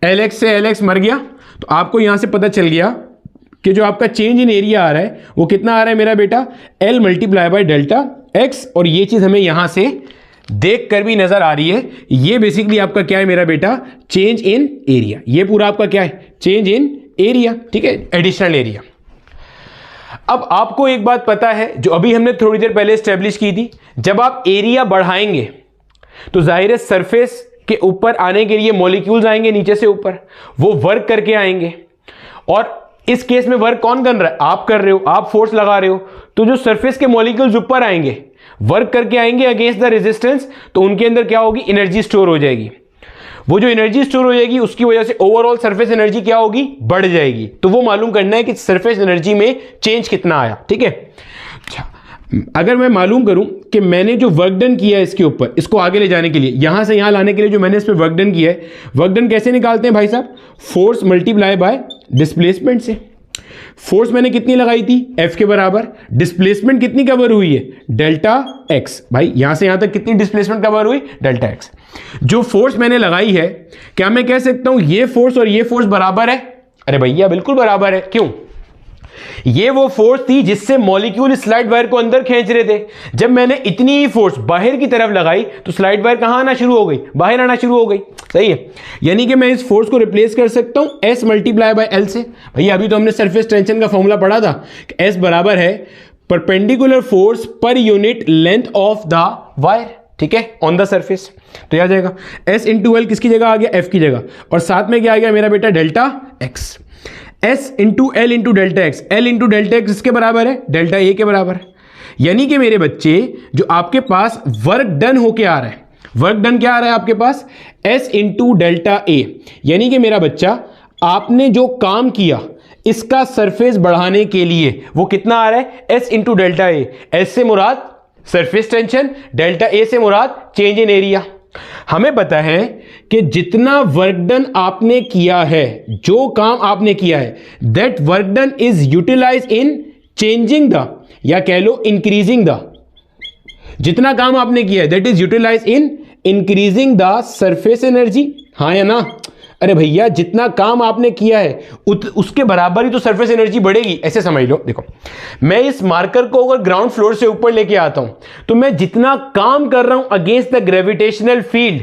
L x से एल एक्स मर गया, तो आपको यहां से पता चल गया कि जो आपका चेंज इन एरिया आ रहा है वो कितना आ रहा है मेरा बेटा, L multiply by delta x. और ये चीज हमें यहां से देख कर भी नजर आ रही है, ये बेसिकली आपका क्या है मेरा बेटा, चेंज इन एरिया। ये पूरा आपका क्या है, चेंज इन एरिया। ठीक है, एडिशनल एरिया। अब आपको एक बात पता है जो अभी हमने थोड़ी देर पहले स्टैब्लिश की थी, जब आप एरिया बढ़ाएंगे तो जाहिर है सरफेस के ऊपर आने के लिए मॉलिक्यूल्स आएंगे नीचे से ऊपर, वो वर्क करके आएंगे। और इस केस में वर्क कौन कर रहा है, आप कर रहे हो, आप फोर्स लगा रहे हो। तो जो सरफेस के मॉलिक्यूल्स ऊपर आएंगे, वर्क करके आएंगे अगेंस्ट द रेजिस्टेंस, तो उनके अंदर क्या होगी, एनर्जी स्टोर हो जाएगी। वो जो एनर्जी स्टोर हो जाएगी उसकी वजह से ओवरऑल सरफेस एनर्जी क्या होगी, बढ़ जाएगी। तो वो मालूम करना है कि सरफेस एनर्जी में चेंज कितना आया। ठीक है, अच्छा अगर मैं मालूम करूं कि मैंने जो वर्क डन किया है इसके ऊपर, इसको आगे ले जाने के लिए, यहां से यहां लाने के लिए जो मैंने इस पर वर्क डन किया है, वर्क डन कैसे निकालते हैं भाई साहब, फोर्स मल्टीप्लाई बाय डिस्प्लेसमेंट से। फोर्स मैंने कितनी लगाई थी, F के बराबर, डिस्प्लेसमेंट कितनी कवर हुई है, डेल्टा एक्स। भाई यहां से यहां तक कितनी डिस्प्लेसमेंट कवर हुई, डेल्टा एक्स। जो फोर्स मैंने लगाई है, क्या मैं कह सकता हूं ये फोर्स और ये फोर्स बराबर है, अरे भैया बिल्कुल बराबर है। क्यों, ये वो फोर्स थी जिससे मॉलिक्यूल स्लाइड वायर को अंदर खींच रहे थे। जब मैंने इतनी ही फोर्स बाहर की तरफ लगाई तो स्लाइड वायर कहां आना शुरू हो गई, बाहर आना शुरू हो गई। सही है, यानी कि मैं इस फोर्स को रिप्लेस कर सकता हूं S मल्टीप्लाई बाय L से। भैया अभी तो हमने सरफेस टेंशन का फॉर्मूला पढ़ा था कि S बराबर है perpendicular force per unit length of the wire, ठीक है, ऑन द सरफेस। तो आ जाएगा S इंटू एल किसकी जगह आ गया, F की जगह, और साथ में क्या आ गया मेरा बेटा delta x. S into L into delta x, L into delta x किसके बराबर है, डेल्टा ए के बराबर है। यानी कि मेरे बच्चे जो आपके पास वर्क डन होके आ रहा है, वर्क डन क्या आ रहा है आपके पास, S इंटू डेल्टा ए। यानी कि मेरा बच्चा आपने जो काम किया इसका सरफेस बढ़ाने के लिए वो कितना आ रहा है, S into delta A. S से मुराद सरफेस टेंशन, डेल्टा ए से मुराद चेंज इन एरिया। हमें पता है कि जितना वर्क डन आपने किया है, जो काम आपने किया है, that work done is utilise in changing the, या कह लो इंक्रीजिंग द, जितना काम आपने किया है that is utilise in increasing the surface energy. हाँ या ना, अरे भैया जितना काम आपने किया है उसके बराबर ही तो सरफेस एनर्जी बढ़ेगी, ऐसे समझ लो। देखो मैं इस मार्कर को अगर ग्राउंड फ्लोर से ऊपर लेके आता हूं तो मैं जितना काम कर रहा हूं अगेंस्ट द ग्रेविटेशनल फील्ड,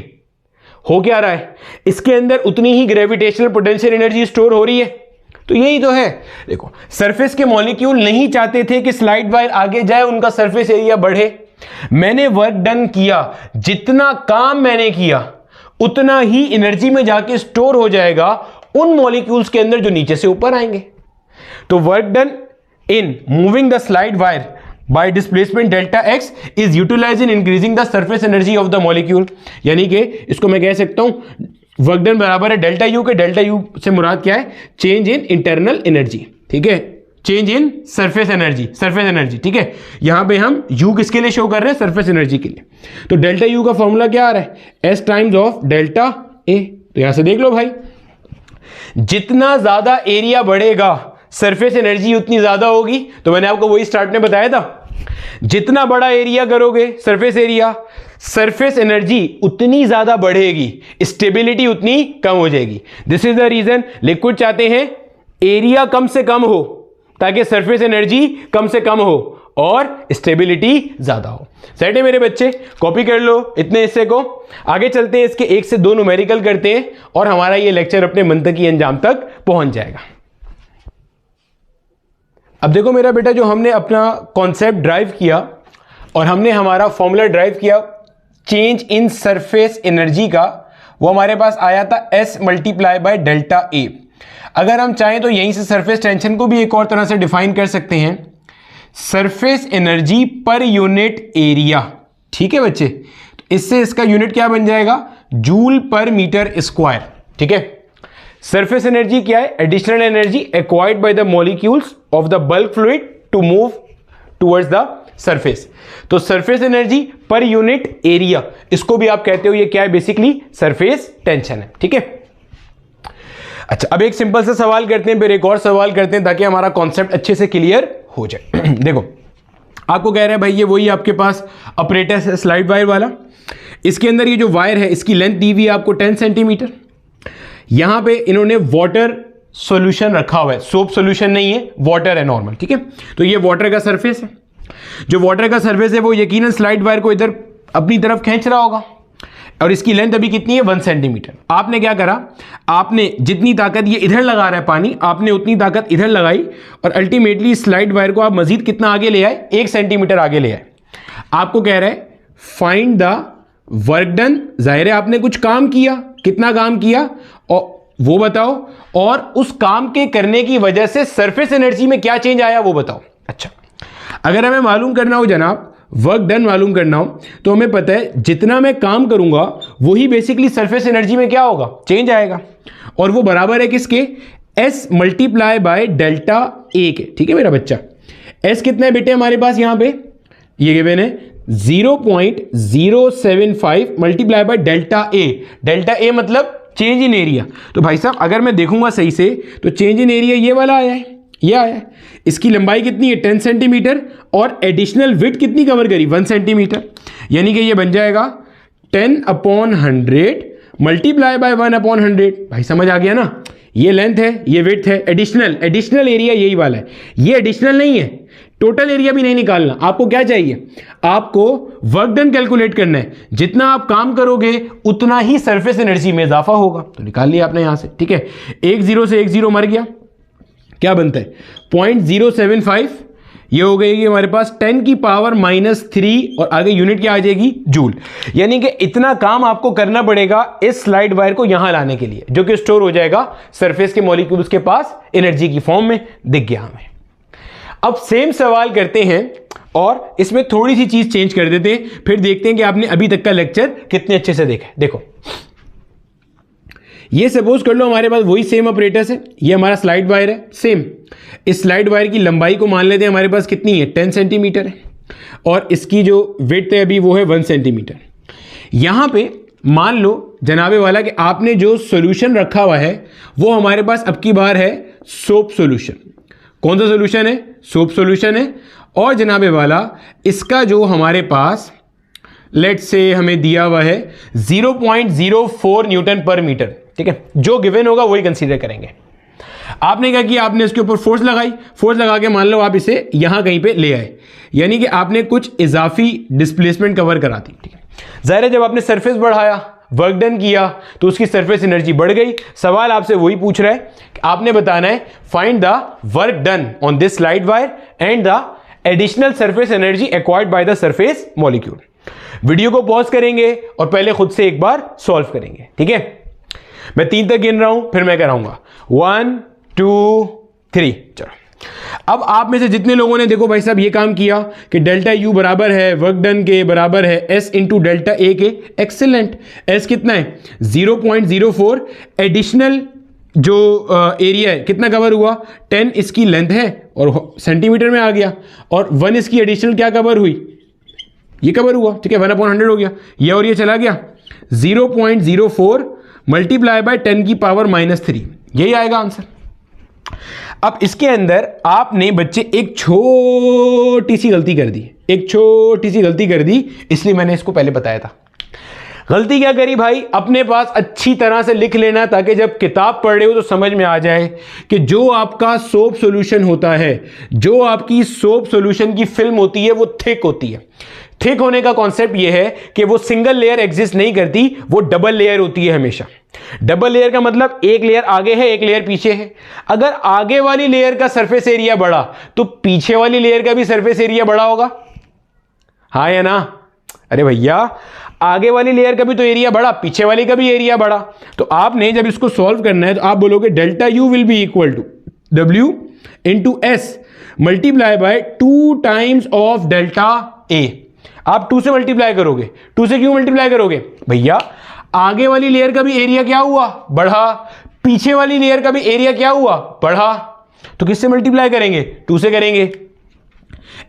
हो क्या रहा है, इसके अंदर उतनी ही ग्रेविटेशनल पोटेंशियल एनर्जी स्टोर हो रही है। तो यही तो है। देखो सरफेस के मॉलिक्यूल नहीं चाहते थे कि स्लाइड वायर आगे जाए, उनका सरफेस एरिया बढ़े। मैंने वर्क डन किया, जितना काम मैंने किया उतना ही एनर्जी में जाके स्टोर हो जाएगा उन मॉलिक्यूल्स के अंदर जो नीचे से ऊपर आएंगे। तो work done in moving the slide wire by displacement delta x is utilise in increasing the surface energy of the molecule. यानी कि इसको मैं कह सकता हूं वर्क डन बराबर है डेल्टा यू के। डेल्टा यू से मुराद क्या है, चेंज इन इंटरनल एनर्जी, ठीक है, change in surface energy, surface energy, ठीक है। यहां पे हम यू किसके लिए शो कर रहे हैं, सरफेस एनर्जी के लिए। तो डेल्टा यू का फॉर्मूला क्या आ रहा है, एस टाइम्स ऑफ डेल्टा ए। तो यहां से देख लो भाई, जितना ज्यादा एरिया बढ़ेगा सरफेस एनर्जी उतनी ज्यादा होगी। तो मैंने आपको वही स्टार्ट में बताया था, जितना बड़ा एरिया करोगे सरफेस एरिया, सरफेस एनर्जी उतनी ज्यादा बढ़ेगी, स्टेबिलिटी उतनी कम हो जाएगी। This is the reason liquid चाहते हैं एरिया कम से कम हो ताकि सरफेस एनर्जी कम से कम हो और स्टेबिलिटी ज्यादा हो। सेट है मेरे बच्चे, कॉपी कर लो इतने हिस्से को। आगे चलते हैं, इसके 1 से 2 न्यूमेरिकल करते हैं और हमारा ये लेक्चर अपने मंतकी अंजाम तक पहुंच जाएगा। अब देखो मेरा बेटा, जो हमने अपना कॉन्सेप्ट ड्राइव किया और हमने हमारा फॉर्मूला ड्राइव किया चेंज इन सरफेस एनर्जी का, वो हमारे पास आया था S मल्टीप्लाई बाय डेल्टा ए। अगर हम चाहें तो यहीं से सरफेस टेंशन को भी एक और तरह से डिफाइन कर सकते हैं, surface energy per unit area, ठीक है बच्चे। तो इससे इसका यूनिट क्या बन जाएगा, जूल पर मीटर स्क्वायर, ठीक है। सरफेस एनर्जी क्या है, additional energy acquired by the molecules of the bulk fluid to move towards the surface. तो surface energy per unit area, इसको भी आप कहते हो, ये क्या है, बेसिकली सरफेस टेंशन है, ठीक है। अच्छा, अब एक सिंपल सा सवाल करते हैं, फिर एक और सवाल करते हैं ताकि हमारा कॉन्सेप्ट अच्छे से क्लियर हो जाए। देखो आपको कह रहे हैं भाई ये वही आपके पास अपरेटस है स्लाइड वायर वाला, इसके अंदर ये जो वायर है इसकी लेंथ दी हुई है आपको 10 सेंटीमीटर। यहां पे इन्होंने वाटर सॉल्यूशन रखा हुआ है, सोप सॉल्यूशन नहीं है, वाटर है नॉर्मल, ठीक है। तो ये वाटर का सरफेस है, जो वाटर का सरफेस है वो यकीनन स्लाइड वायर को इधर अपनी तरफ खींच रहा होगा और इसकी लेंथ अभी कितनी है, 1 सेंटीमीटर। आपने क्या करा, आपने जितनी ताकत ये इधर लगा रहा है पानी, आपने उतनी ताकत इधर लगाई और अल्टीमेटली स्लाइड वायर को आप मजीद कितना आगे ले आए, 1 सेंटीमीटर आगे ले आए। आपको कह रहा है फाइंड द वर्क डन। जाहिर है आपने कुछ काम किया, कितना काम किया और वो बताओ, और उस काम के करने की वजह से सरफेस एनर्जी में क्या चेंज आया वो बताओ। अच्छा, अगर हमें मालूम करना हो जनाब, वर्क डन मालूम करना हो, तो हमें पता है जितना मैं काम करूंगा वही बेसिकली सरफेस एनर्जी में क्या होगा, चेंज आएगा। और वो बराबर है किसके, S मल्टीप्लाई बाय डेल्टा ए के, ठीक है मेरा बच्चा। S कितना है बेटे हमारे पास, यहां पे ये गिवन है 0.075 multiply by delta A. Delta A मतलब चेंज इन एरिया। तो भाई साहब अगर मैं देखूंगा सही से तो चेंज इन एरिया ये वाला आया है, ये आया है। इसकी लंबाई कितनी है, 10 सेंटीमीटर, और एडिशनल विड्थ कितनी कवर करी, 1 सेंटीमीटर। यानी कि ये बन जाएगा 10/100 मल्टीप्लाई बाय 1/100। भाई समझ आ गया ना, ये लेंथ है, ये विड्थ है, एडिशनल एरिया यही वाला है, ये एडिशनल नहीं है, टोटल एरिया भी नहीं निकालना। आपको क्या चाहिए, आपको वर्क डन कैलकुलेट करना है, जितना आप काम करोगे उतना ही सरफेस एनर्जी में इजाफा होगा। तो निकाल लिया आपने यहां से, ठीक है। एक जीरो से एक जीरो मर गया, क्या बनता है 0.075, ये हो गई हमारे पास 10 की पावर -3 और आगे यूनिट क्या आ जाएगी, जूल। यानी कि इतना काम आपको करना पड़ेगा इस स्लाइड वायर को यहां लाने के लिए, जो कि स्टोर हो जाएगा सरफेस के मॉलिक्यूल्स के पास एनर्जी की फॉर्म में, दिख गया हमें। अब सेम सवाल करते हैं और इसमें थोड़ी सी चीज चेंज कर देते हैं, फिर देखते हैं कि आपने अभी तक का लेक्चर कितने अच्छे से देखा है। देखो, ये सपोज कर लो हमारे पास वही सेम ऑपरेटर्स है, ये हमारा स्लाइड वायर है सेम। इस स्लाइड वायर की लंबाई को मान लेते हैं हमारे पास कितनी है, 10 सेंटीमीटर है, और इसकी जो विड्थ है अभी वो है 1 सेंटीमीटर। यहां पे मान लो जनाबे वाला कि आपने जो सॉल्यूशन रखा हुआ है वो हमारे पास अब की बार है सोप सॉल्यूशन। कौन सा सॉल्यूशन है, सोप सॉल्यूशन है। और जनाबे वाला इसका जो हमारे पास लेट्स से हमें दिया हुआ है 0.04 न्यूटन पर मीटर, ठीक है। जो गिवन होगा वही कंसीडर करेंगे। आपने क्या किया, आपने इसके ऊपर फोर्स लगाई, फोर्स लगा के मान लो आप इसे यहां कहीं पे ले आए, यानी कि आपने कुछ इजाफी डिस्प्लेसमेंट कवर करा दी, ठीक है। जाहिर है जब आपने सरफेस बढ़ाया, वर्क डन किया, तो उसकी सरफेस एनर्जी बढ़ गई। सवाल आपसे वही पूछ रहा है कि आपने बताना है find the work done on this slide wire and the additional surface energy acquired by the surface molecule. Video को पॉज करेंगे और पहले खुद से एक बार सॉल्व करेंगे, ठीक है। मैं 3 तक गिन रहा हूं, फिर मैं कराऊंगा 1 2 3। चलो, अब आप में से जितने लोगों ने देखो भाई साहब ये काम किया कि डेल्टा यू बराबर है वर्क डन के बराबर है एस इंटू डेल्टा ए के, एक्सेलेंट। एस कितना है 0.04, एडिशनल जो एरिया है कितना कवर हुआ 10 इसकी लेंथ है और सेंटीमीटर में आ गया, और 1 इसकी एडिशनल क्या कवर हुई, ये कवर हुआ, ठीक है, 1/100 हो गया, ये और ये चला गया 0.04 मल्टीप्लाई बाय 10 की पावर -3, यही आएगा आंसर। अब इसके अंदर आपने बच्चे एक छोटी सी गलती कर दी, इसलिए मैंने इसको पहले बताया था। गलती क्या करी भाई, अपने पास अच्छी तरह से लिख लेना ताकि जब किताब पढ़ रहे हो तो समझ में आ जाए कि जो आपका सोप सॉल्यूशन होता है, जो आपकी सोप सॉल्यूशन की फिल्म होती है वो थिक होती है। थिक होने का कॉन्सेप्ट ये है कि वो सिंगल लेयर एग्जिस्ट नहीं करती, वो डबल लेयर होती है हमेशा। डबल लेयर का मतलब एक लेयर आगे है एक लेयर पीछे है। अगर आगे वाली लेयर का सरफेस एरिया बढ़ा तो पीछे वाली लेयर का भी सरफेस एरिया बढ़ा होगा, हाँ या ना। अरे भैया, आगे वाली लेयर का भी तो एरिया बढ़ा, पीछे वाली का भी एरिया बढ़ा। तो आपने जब इसको सॉल्व करना है तो आप बोलोगे delta U will be equal to W into S multiply by 2 times of delta A. आप 2 से मल्टीप्लाई करोगे, 2 से क्यों मल्टीप्लाई करोगे भैया, आगे वाली लेयर का भी एरिया क्या हुआ, बढ़ा, पीछे वाली लेयर का भी एरिया क्या हुआ, बढ़ा। तो किससे मल्टीप्लाई करेंगे, 2 से करेंगे।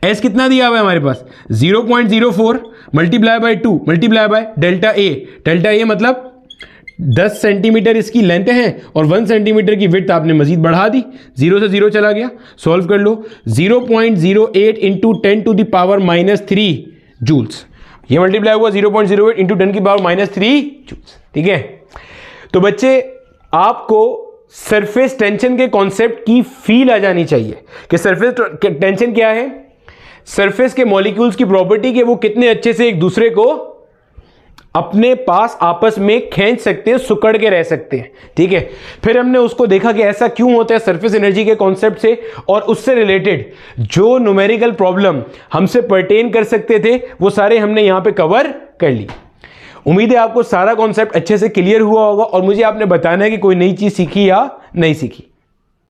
एस कितना दिया हुआ है हमारे पास 0.04 multiply by 2 multiply by delta A. Delta A मतलब 10 सेंटीमीटर इसकी लेंथ है और 1 सेंटीमीटर की विड्थ आपने मजीद बढ़ा दी, 0 से 0 चला गया। सॉल्व कर लो, 0.08 into 10 to the power -3 joules. ये मल्टीप्लाई हुआ 0.08 इंटू 10 की पावर -3 जूल्स, ठीक है। तो बच्चे आपको सरफेस टेंशन के कॉन्सेप्ट की फील आ जानी चाहिए कि सरफेस टेंशन क्या है, सरफेस के मॉलिक्यूल्स की प्रॉपर्टी के वो कितने अच्छे से एक दूसरे को अपने पास आपस में खींच सकते हैं, सुकड़ के रह सकते हैं, ठीक है। फिर हमने उसको देखा कि ऐसा क्यों होता है सरफेस एनर्जी के कॉन्सेप्ट से, और उससे रिलेटेड जो न्यूमेरिकल प्रॉब्लम हमसे पर्टेन कर सकते थे वो सारे हमने यहां पे कवर कर ली। उम्मीद है आपको सारा कॉन्सेप्ट अच्छे से क्लियर हुआ होगा और मुझे आपने बताना है कि कोई नई चीज सीखी या नहीं सीखी।